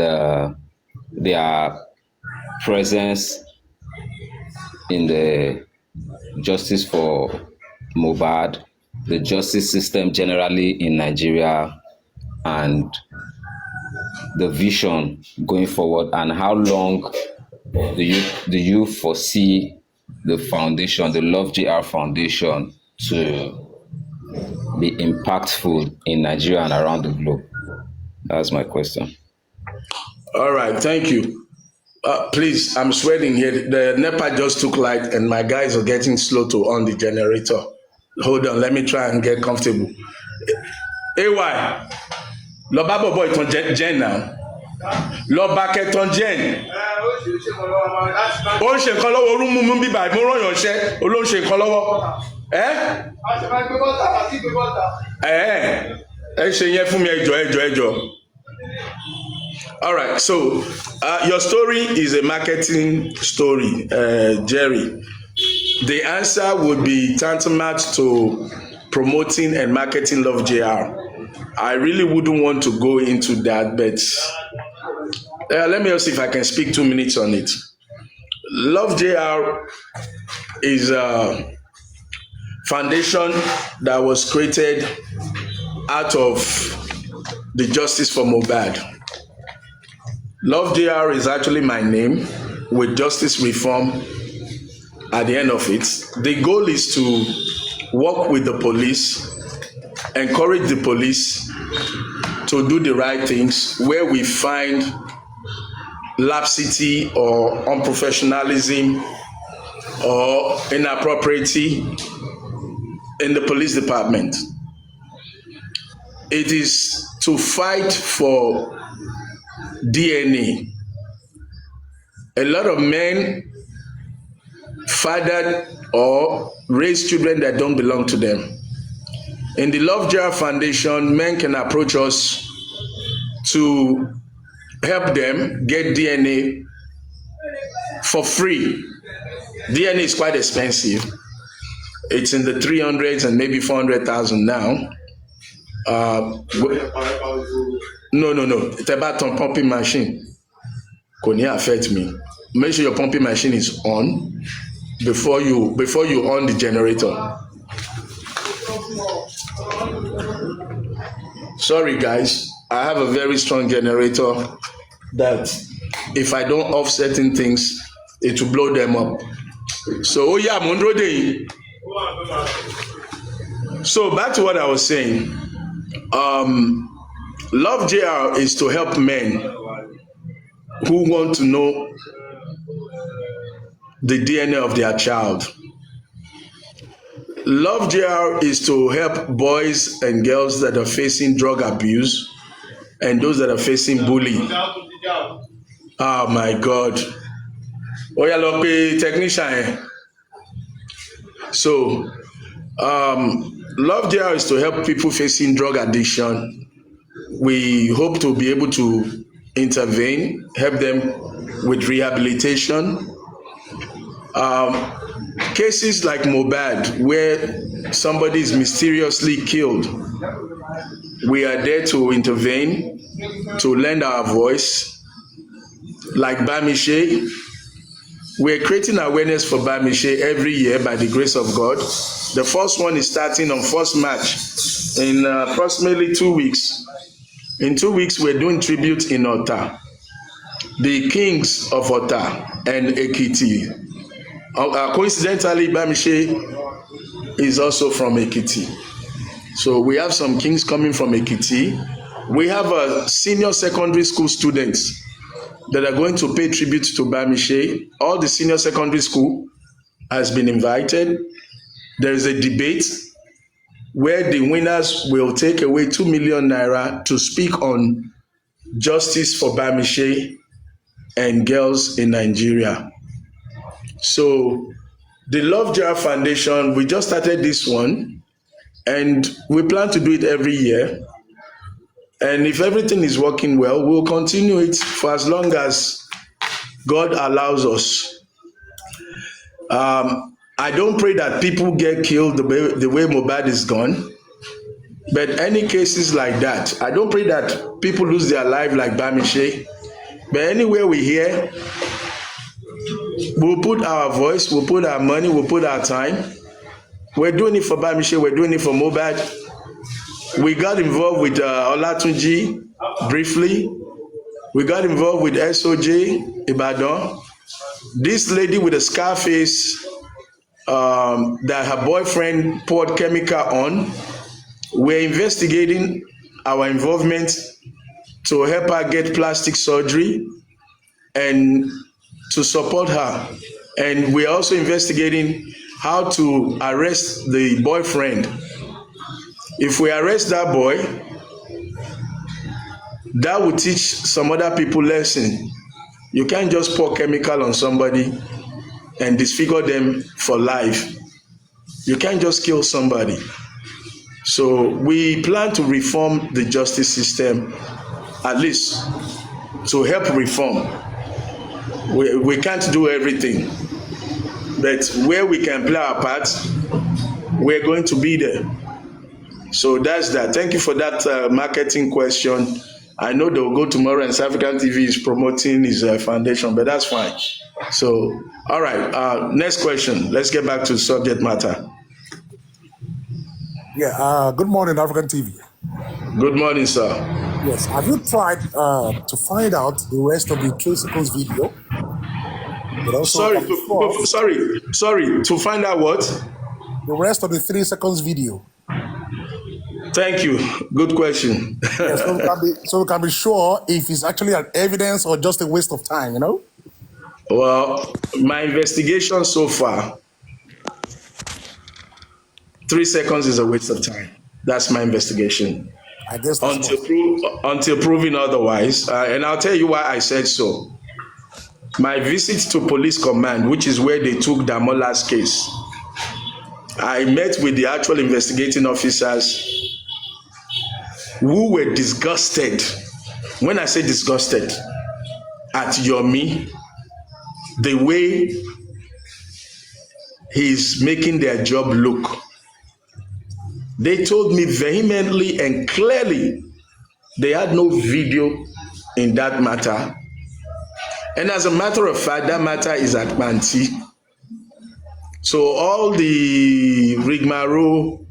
their presence in the justice for Mohbad, the justice system generally in Nigeria, and the vision going forward, and how long do you foresee the foundation, the Love JR Foundation, to be impactful in Nigeria and around the globe? That's my question. All right, thank you. Please, I'm sweating here. The NEPA just took light and my guys are getting slow to on the generator. Hold on, let me try and get comfortable. AY, lọ bá bọ̀bọ̀ ìtàn Jen now. Lọ bá kẹtàn Jen. Ó ń ṣe nǹkan lọ́wọ́ orú mú mú bíbá mo rán yàn ṣẹ́ ó ló ń ṣe nǹkan lọ́wọ́. Ẹ ṣe yẹn fún mi ẹjọ́. All right, so your story is a marketing story, Jerry. The answer would be tantamount to promoting and marketing Love JR. I really wouldn't want to go into that, but let me see if I can speak 2 minutes on it. Love JR is a foundation that was created out of the Justice for Mohbad. Love JR is actually my name with Justice Reform at the end of it. The goal is to work with the police, encourage the police to do the right things where we find lapsity or unprofessionalism or inappropriacy in the police department. It is to fight for DNA. A lot of men fathered or raised children that don't belong to them. In the Love JR Foundation, men can approach us to help them get DNA for free. DNA is quite expensive. It's in the 300s and maybe 400,000 now. No. It's about on pumping machine. Kò ní affect me. Make sure your pumping machine is on before you on the generator. Sorry guys, I have a very strong generator that if I don't off certain things, it will blow them up. So yeah, mo ń dúró dè yín. So back to what I was saying. Love JR is to help men who want to know the DNA of their child. Love JR is to help boys and girls that are facing drug abuse and those that are facing bullying. Oh my God. Oya lọ pe technician yẹn. So, Love JR is to help people facing drug addiction. We hope to be able to intervene, help them with rehabilitation. Cases like Mohbad, where somebody is mysteriously killed, we are there to intervene, to lend our voice. Like Bamishe, we're creating awareness for Bamishe every year by the grace of God. The first one is starting on 1st March in approximately 2 weeks. In 2 weeks, we're doing tribute in Ota, the kings of Ota and Ekiti. Coincidentally, Bamishe is also from Ekiti. So we have some kings coming from Ekiti. We have senior secondary school students that are going to pay tribute to Bamishe. All the senior secondary school has been invited. There is a debate where the winners will take away 2 million naira to speak on justice for Bamishe and girls in Nigeria. So the Love JR Foundation, we just started this one and we plan to do it every year. And if everything is working well, we'll continue it for as long as God allows us. I don't pray that people get killed the way Mohbad is gone. But any cases like that, I don't pray that people lose their life like Bamishe. But anywhere we hear, we'll put our voice, we'll put our money, we'll put our time. We're doing it for Bamishe, we're doing it for Mobad. We got involved with Olatunji briefly. We got involved with SOJ Ibadan. This lady with a scar face that her boyfriend poured chemical on. We're investigating our involvement to help her get plastic surgery and to support her. And we're also investigating how to arrest the boyfriend. If we arrest that boy, that will teach some other people lesson. You can't just pour chemical on somebody and disfigure them for life. You can't just kill somebody. So we plan to reform the justice system, at least to help reform. We can't do everything, but where we can play our part, we're going to be there. So that's that. Thank you for that marketing question. I know they'll go tomorrow and South African TV is promoting his foundation, but that's fine. So, all right, next question. Let's get back to the subject matter. Yeah, good morning, African TV. Good morning, sir. Yes, have you tried to find out the rest of the 3 seconds video? But also Sorry, to find out what? The rest of the 3 seconds video. Thank you. Good question. Yeah, so we can be sure if it's actually an evidence or just a waste of time, you know? Well, my investigation so far, 3 seconds is a waste of time. That's my investigation. I guess until proven otherwise. And I'll tell you why I said so. My visit to police command, which is where they took Damola's case, I met with the actual investigating officers who were disgusted. When I say disgusted, at Yomi, the way he's making their job look. They told me vehemently and clearly they had no video in that matter. And as a matter of fact, that matter is at Banti. So all the rigmarole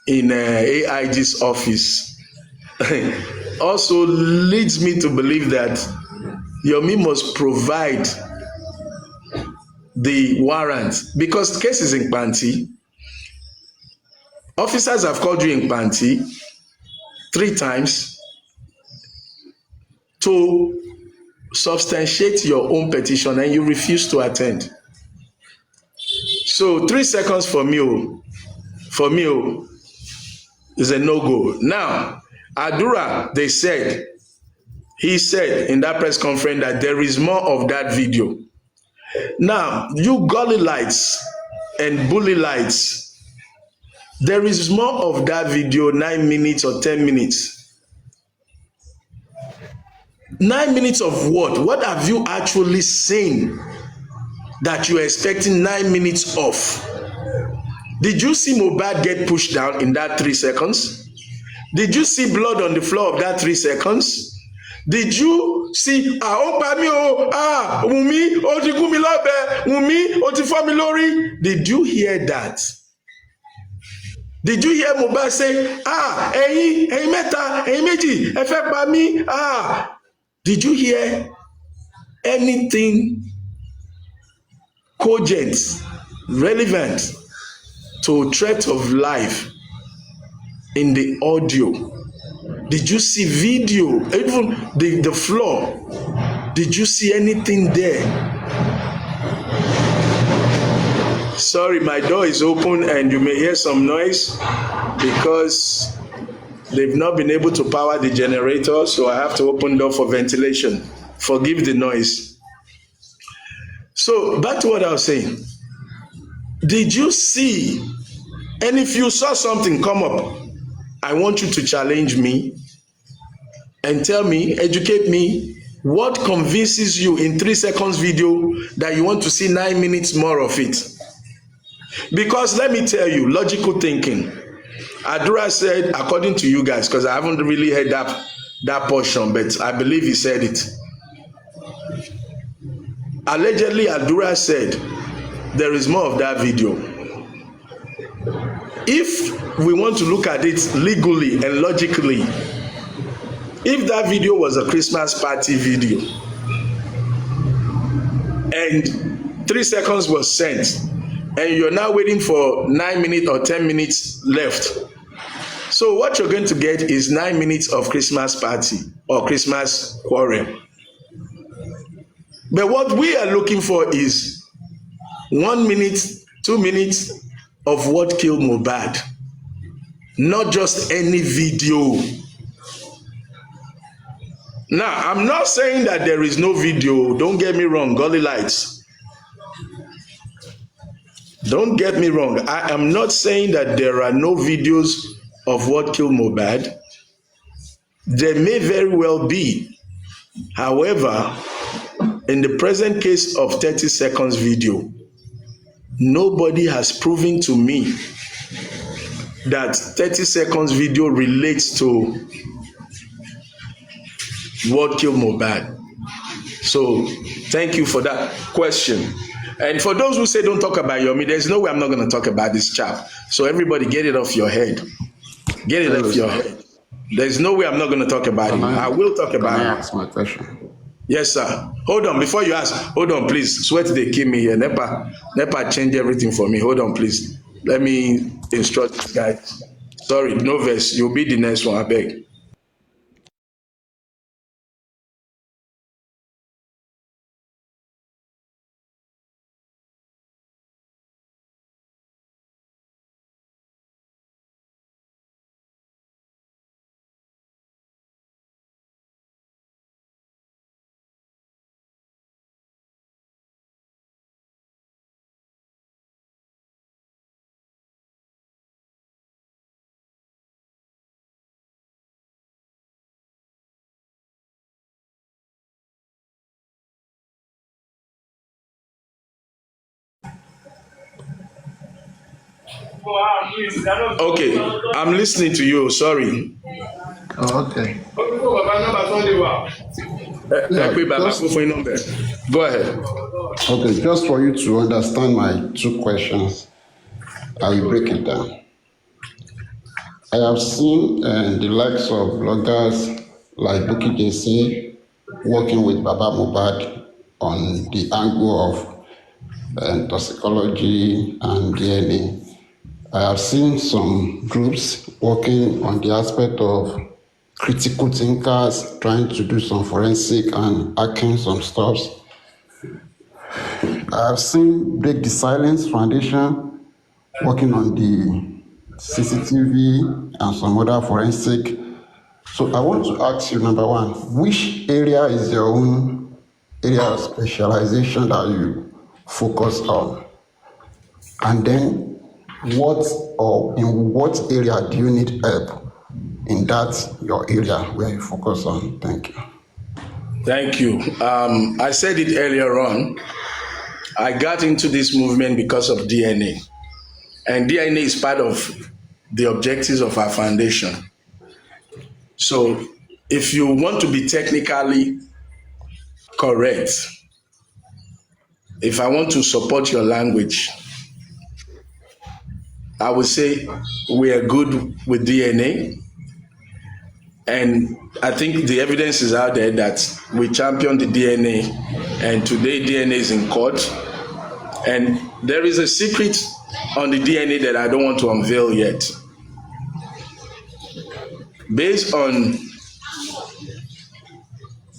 in AIG's office also leads me to believe that Yomi must provide the warrant, because the case is in Banti. Officers have called you in Banti 3 times to substantiate your own petition and you refuse to attend. So 3 seconds for me is a no-go. Now, Adura, he said in that press conference that there is more of that video. Now, you gully lights and bully lights, there is more of that video, 9 minutes or 10 minutes. 9 minutes of what? What have you actually seen that you are expecting 9 minutes of? Did you see Mohbad get pushed down in that 3 seconds? Did you see blood on the floor of that 3 seconds? Did you see Wunmi ó ti gún mi lọ́bẹ, Wunmi ó ti fọ́ mi lórí? Did you hear that? Did you hear Mohbad say, ẹ̀yin mẹ́ta, ẹ̀yin méjì, ẹ fẹ́ pa mí? Did you hear anything cogent, relevant to threat of life in the audio? Did you see video, even the floor? Did you see anything there? Sorry, my door is open and you may hear some noise because they've not been able to power the generator, so I have to open door for ventilation. Forgive the noise. So back to what I was saying. Did you see, and if you saw something come up, I want you to challenge me and tell me, educate me, what convinces you in 3 seconds video that you want to see 9 minutes more of it? Because let me tell you, logical thinking, Adura said, according to you guys, because I haven't really heard that portion, but I believe he said it. Allegedly, Adura said there is more of that video. If we want to look at it legally and logically, if that video was a Christmas party video and 3 seconds was sent and you're now waiting for 9 minutes or 10 minutes left, so what you're going to get is 9 minutes of Christmas party or Christmas quarrel. But what we are looking for is 1 minute, 2 minutes of what killed Mohbad, not just any video. Now, I'm not saying that there is no video. Don't get me wrong, Gully Lights. Don't get me wrong. I am not saying that there are no videos of what killed Mohbad. There may very well be. However, in the present case of 30 seconds video, nobody has proven to me that 30 seconds video relates to what killed Mohbad. So thank you for that question. And for those who say don't talk about Yomi, there's no way I'm not going to talk about this chap. So everybody get it off your head. Get it off your head. There's no way I'm not going to talk about him. I will talk about him. Can I ask my question? Yes, sir. Hold on. Before you ask, hold on, please. Sweat, they kill me here. NEPA change everything for me. Hold on, please. Let me instruct this guy. Sorry, no verse. You'll be the next one, I beg. Okay, I'm listening to you. Sorry. Oh, okay. Go ahead. Okay, just for you to understand my two questions, I will break it down. I have seen the likes of bloggers like Buki JC working with Baba Mohbad on the angle of toxicology and DNA. I have seen some groups working on the aspect of critical thinkers trying to do some forensic and hacking some stuff. I have seen Break the Silence Foundation working on the CCTV and some other forensic. So I want to ask you, number one, which area is your own area of specialization that you focus on? And then what or in what area do you need help in that your area where you focus on? Thank you. Thank you. I said it earlier on. I got into this movement because of DNA. And DNA is part of the objectives of our foundation. So if you want to be technically correct, if I want to support your language, I would say we are good with DNA. And I think the evidence is out there that we championed the DNA, and today DNA is in court. And there is a secret on the DNA that I don't want to unveil yet. Based on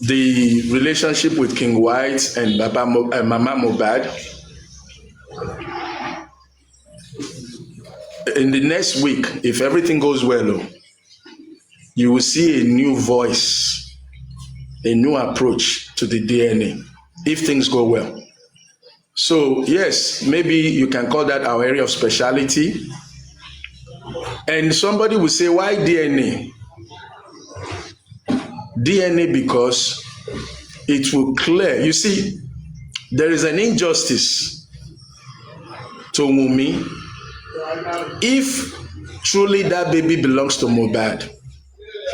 the relationship with King White and Mama Mohbad, in the next week, if everything goes well, you will see a new voice, a new approach to the DNA, if things go well. So yes, maybe you can call that our area of specialty. And somebody will say, why DNA? DNA because it will clear. You see, there is an injustice to Wunmi if truly that baby belongs to Mohbad,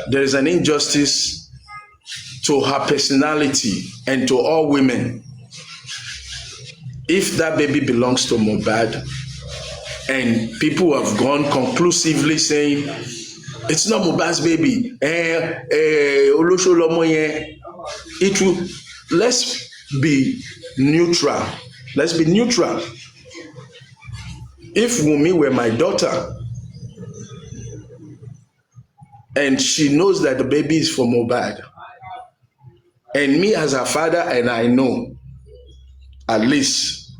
there is an injustice to her personality and to all women. If that baby belongs to Mohbad and people have gone conclusively saying it's not Mohbad's baby, it will, let's be neutral. Let's be neutral. If Wunmi were my daughter and she knows that the baby is for Mohbad, and me as her father, and I know, at least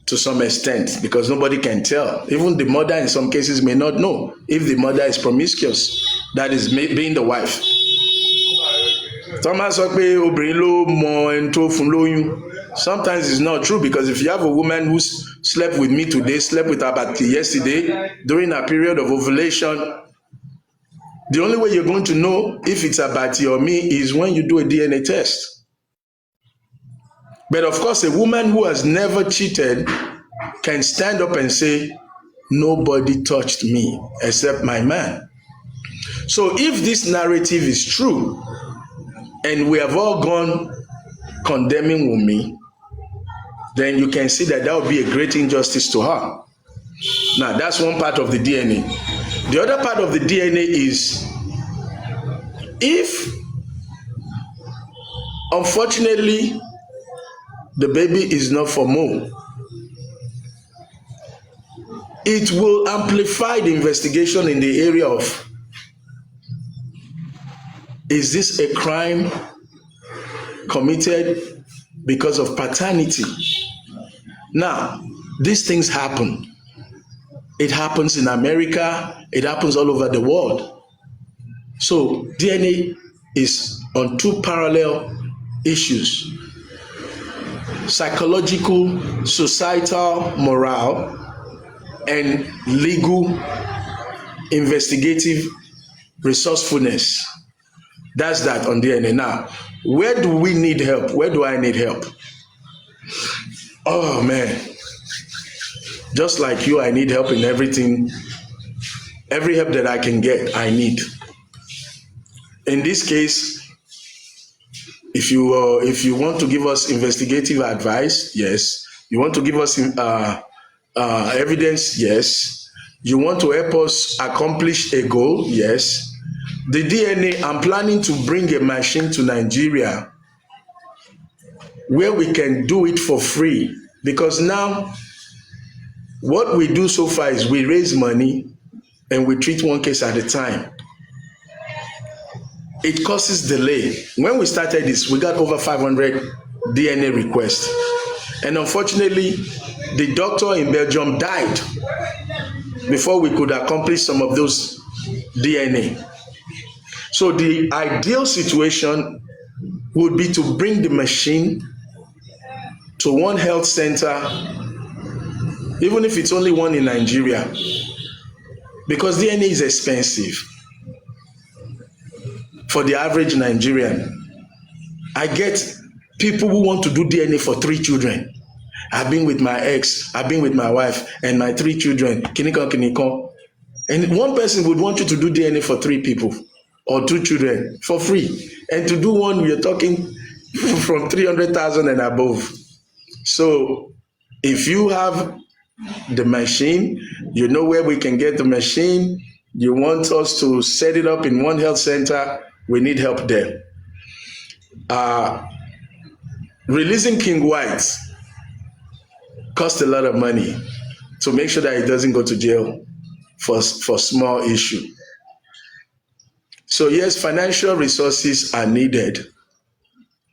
to some extent, because nobody can tell. Even the mother in some cases may not know if the mother is promiscuous, that is being the wife. Thomas sọ pé obìnrin ló mọ ẹni tó fún lóyún. Sometimes it's not true, because if you have a woman who slept with me today, slept with her about yesterday, during a period of ovulation, the only way you're going to know if it's Abati or me is when you do a DNA test. But of course, a woman who has never cheated can stand up and say, nobody touched me except my man. So if this narrative is true, and we have all gone condemning Wunmi, then you can see that that would be a great injustice to her. Now, that's one part of the DNA. The other part of the DNA is, if unfortunately the baby is not for Mo, it will amplify the investigation in the area of, is this a crime committed because of paternity? Now, these things happen. It happens in America, it happens all over the world. So DNA is on two parallel issues: psychological, societal, morale, and legal, investigative resourcefulness. That's that on DNA. Now, where do we need help? Where do I need help? Oh man, just like you, I need help in everything. Every help that I can get, I need. In this case, if you want to give us investigative advice, yes. You want to give us evidence, yes. You want to help us accomplish a goal, yes. The DNA, I'm planning to bring a machine to Nigeria where we can do it for free, because now what we do so far is we raise money and we treat one case at a time. It causes delay. When we started this, we got over 500 DNA requests, and unfortunately the doctor in Belgium died before we could accomplish some of those DNA. So the ideal situation would be to bring the machine to one health center, even if it's only one in Nigeria, because DNA is expensive for the average Nigerian. I get people who want to do DNA for 3 children. I've been with my ex, I've been with my wife, and my 3 children, kinikon. And one person would want you to do DNA for 3 people or 2 children for free. And to do one, we're talking from 300,000 and above. So if you have the machine, you know where we can get the machine, you want us to set it up in one health center, we need help there. Releasing King White cost a lot of money to make sure that he doesn't go to jail for small issue. So yes, financial resources are needed,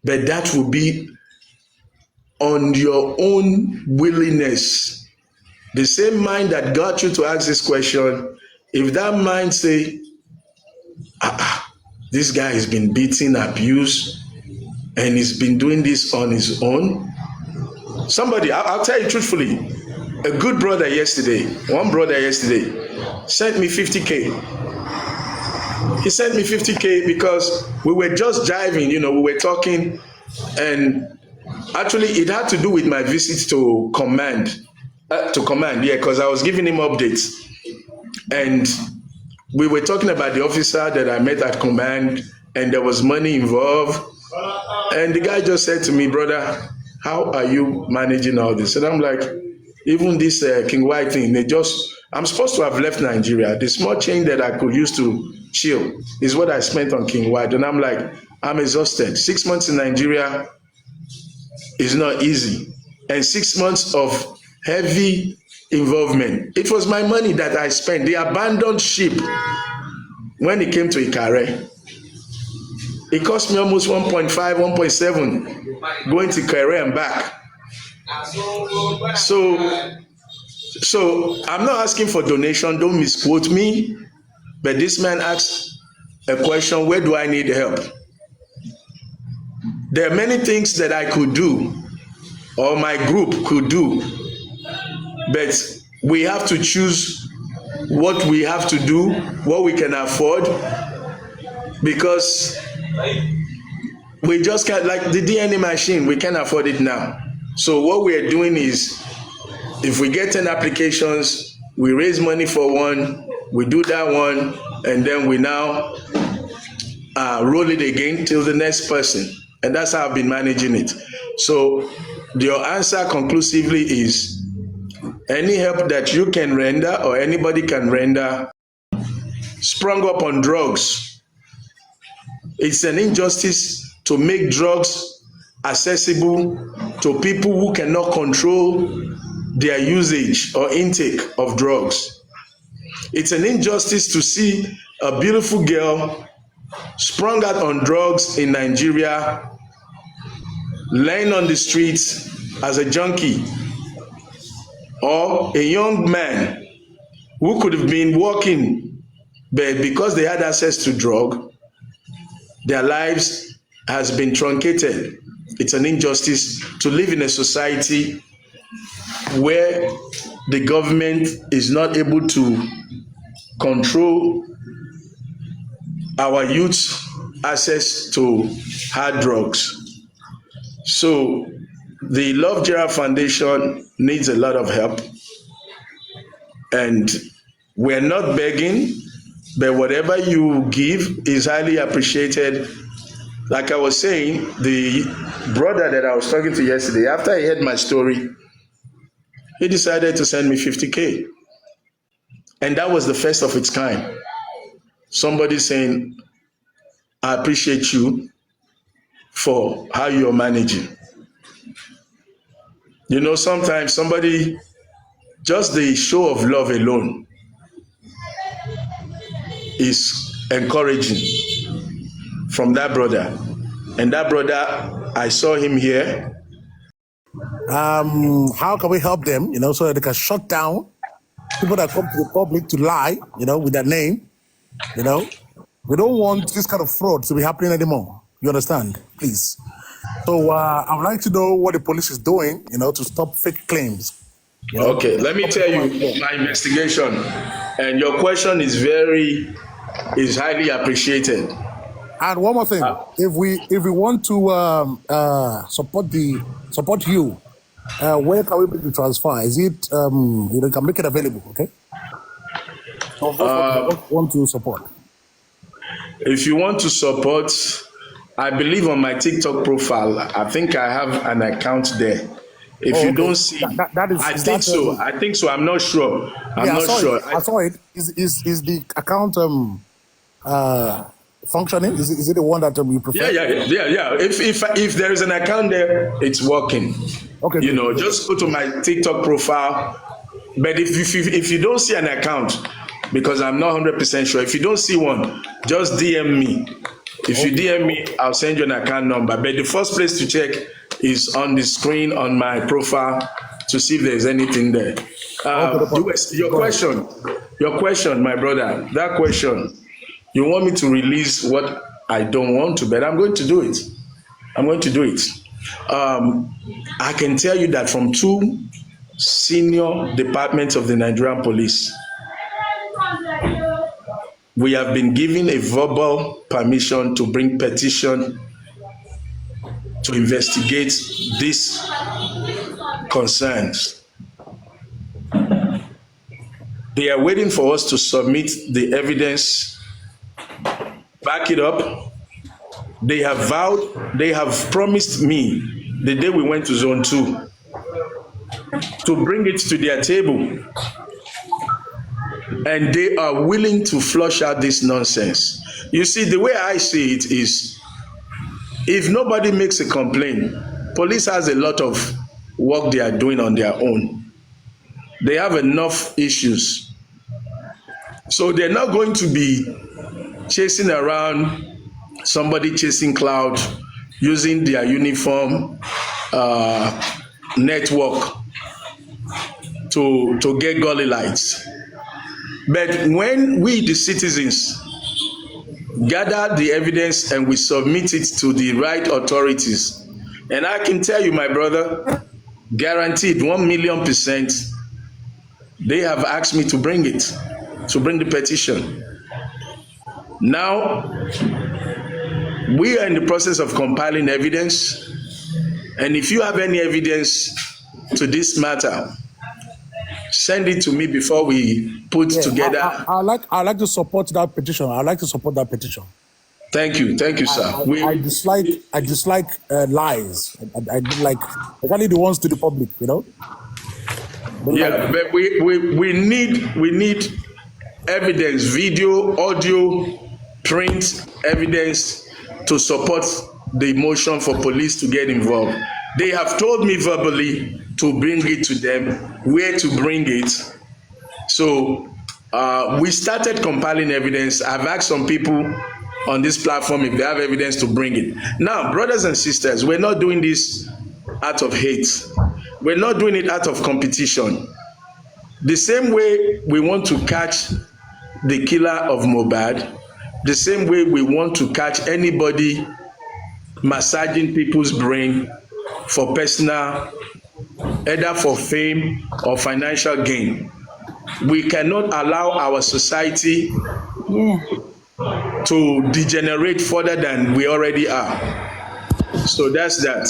but that will be on your own willingness. The same mind that got you to ask this question, if that mind say, this guy has been beaten, abused, and he's been doing this on his own. Somebody, I'll tell you truthfully, a good brother yesterday, one brother yesterday, sent me 50K. He sent me 50K because we were just jiving, we were talking, and actually it had to do with my visit to command, because I was giving him updates. And we were talking about the officer that I met at command, and there was money involved. And the guy just said to me, brother, how are you managing all this? And I'm like, even this King White thing, I'm supposed to have left Nigeria. The small change that I could use to chill is what I spent on King White. And I'm like, I'm exhausted. 6 months in Nigeria is not easy. And 6 months of heavy involvement. It was my money that I spent. The abandoned ship, when it came to Ikare, it cost me almost 1.5, 1.7 going to Ikare and back. So I'm not asking for donation, don't misquote me, but this man asked a question, where do I need help? There are many things that I could do, or my group could do, but we have to choose what we have to do, what we can afford, because we just can't, like the DNA machine, we can't afford it now. So what we are doing is, if we get 10 applications, we raise money for one, we do that one, and then we now roll it again till the next person. And that's how I've been managing it. So your answer conclusively is, any help that you can render or anybody can render sprung up on drugs. It's an injustice to make drugs accessible to people who cannot control their usage or intake of drugs. It's an injustice to see a beautiful girl sprung out on drugs in Nigeria, laying on the streets as a junkie, or a young man who could have been working, but because they had access to drug, their lives has been truncated. It's an injustice to live in a society where the government is not able to control our youth's access to hard drugs. So the Love Gerald Foundation needs a lot of help, and we're not begging, but whatever you give is highly appreciated. Like I was saying, the brother that I was talking to yesterday, after he heard my story, he decided to send me 50K. And that was the first of its kind. Somebody saying, I appreciate you for how you're managing. You know, sometimes somebody, just the show of love alone is encouraging from that brother. And that brother, I saw him here. How can we help them, so that they can shut down people that come to the public to lie, with their name, We don't want this kind of fraud to be happening anymore. You understand? Please. So I would like to know what the police is doing, to stop fake claims. Okay, let me tell you my investigation. And your question is highly appreciated. And one more thing, if we want to support you, where can we make the transfer? Is it you can make it available? Okay. So want to support. If you want to support, I believe on my TikTok profile, I think I have an account there. If you don't see, I think so. I'm not sure. I'm not sure. I saw it. Is the account functioning? Is it the one that you prefer? Yeah. If there is an account there, it's working. Okay. Just go to my TikTok profile. But if you don't see an account, because I'm not 100% sure, if you don't see one, just DM me. If you DM me, I'll send you an account number. But the first place to check is on the screen on my profile to see if there's anything there. Your question, my brother, that question, you want me to release what I don't want to, but I'm going to do it. I can tell you that from 2 senior departments of the Nigerian police, we have been given a verbal permission to bring petition to investigate these concerns. They are waiting for us to submit the evidence, back it up. They have vowed, they have promised me the day we went to zone 2 to bring it to their table. And they are willing to flush out this nonsense. You see, the way I see it is, if nobody makes a complaint, police has a lot of work they are doing on their own. They have enough issues. So they're not going to be chasing around somebody chasing cloud using their uniform network to get gully lights. But when we, the citizens, gather the evidence and we submit it to the right authorities, and I can tell you, my brother, guaranteed 1,000,000%, they have asked me to bring it, to bring the petition. Now, we are in the process of compiling evidence, and if you have any evidence to this matter, send it to me before we put together. I like to support that petition. I like to support that petition. Thank you, sir. I dislike lies. I like, especially the ones to the public, you know. Yeah, but we need evidence, video, audio, print evidence to support the motion for police to get involved. They have told me verbally to bring it to them, where to bring it. So we started compiling evidence. I've asked some people on this platform if they have evidence to bring it. Now, brothers and sisters, we're not doing this out of hate. We're not doing it out of competition. The same way we want to catch the killer of Mohbad, the same way we want to catch anybody massaging people's brain for personal, either for fame or financial gain. We cannot allow our society to degenerate further than we already are. So that's that.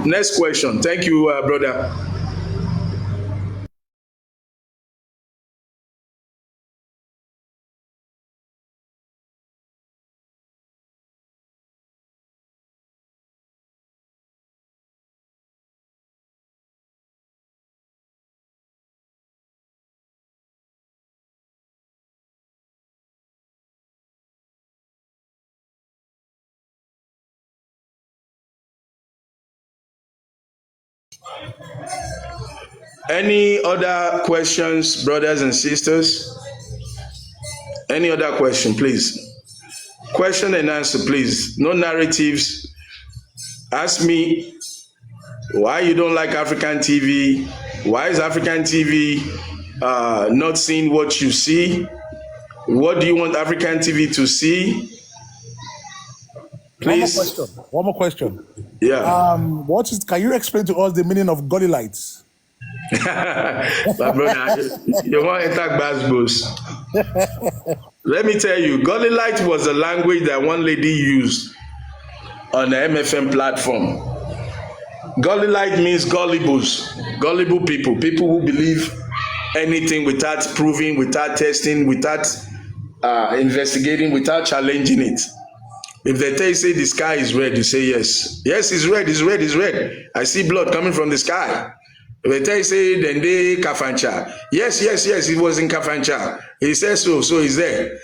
Next question. Thank you, brother. Any other questions, brothers and sisters? Any other question, please? Question and answer, please. No narratives. Ask me why you don't like African TV. Why is African TV not seeing what you see? What do you want African TV to see? Please. One more question. Yeah. Can you explain to us the meaning of gully lights? My brother, you want to attack Basbos? Let me tell you, gully light was a language that one lady used on the MFM platform. Gully light means gullibles, gullible people, people who believe anything without proving, without testing, without investigating, without challenging it. If they tell you, say the sky is red, you say yes. Yes, it's red, it's red, it's red. I see blood coming from the sky. If they tell you, say, then they Kafancha. Yes, it was in Kafancha. He says so, so he's there.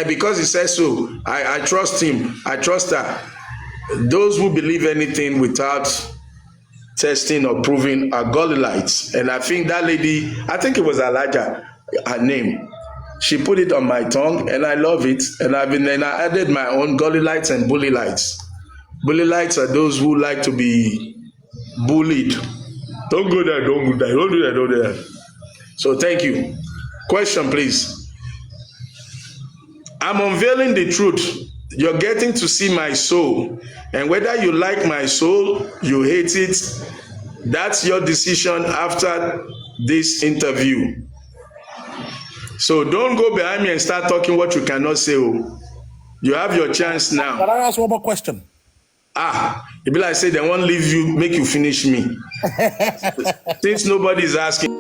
Because he says so, I trust him, I trust her. Those who believe anything without testing or proving are gullites. And I think that lady, I think it was Elijah, her name. She put it on my tongue, and I love it. And I added my own gullites and bullylites. Bullylites are those who like to be bullied. Don't go there, don't go there, don't do that, don't do that. So thank you. Question, please. I'm unveiling the truth. You're getting to see my soul. And whether you like my soul, you hate it, that's your decision after this interview. So don't go behind me and start talking what you cannot say. You have your chance now. Can I ask one more question? It be like say they won't leave you, make you finish me. Since nobody is asking.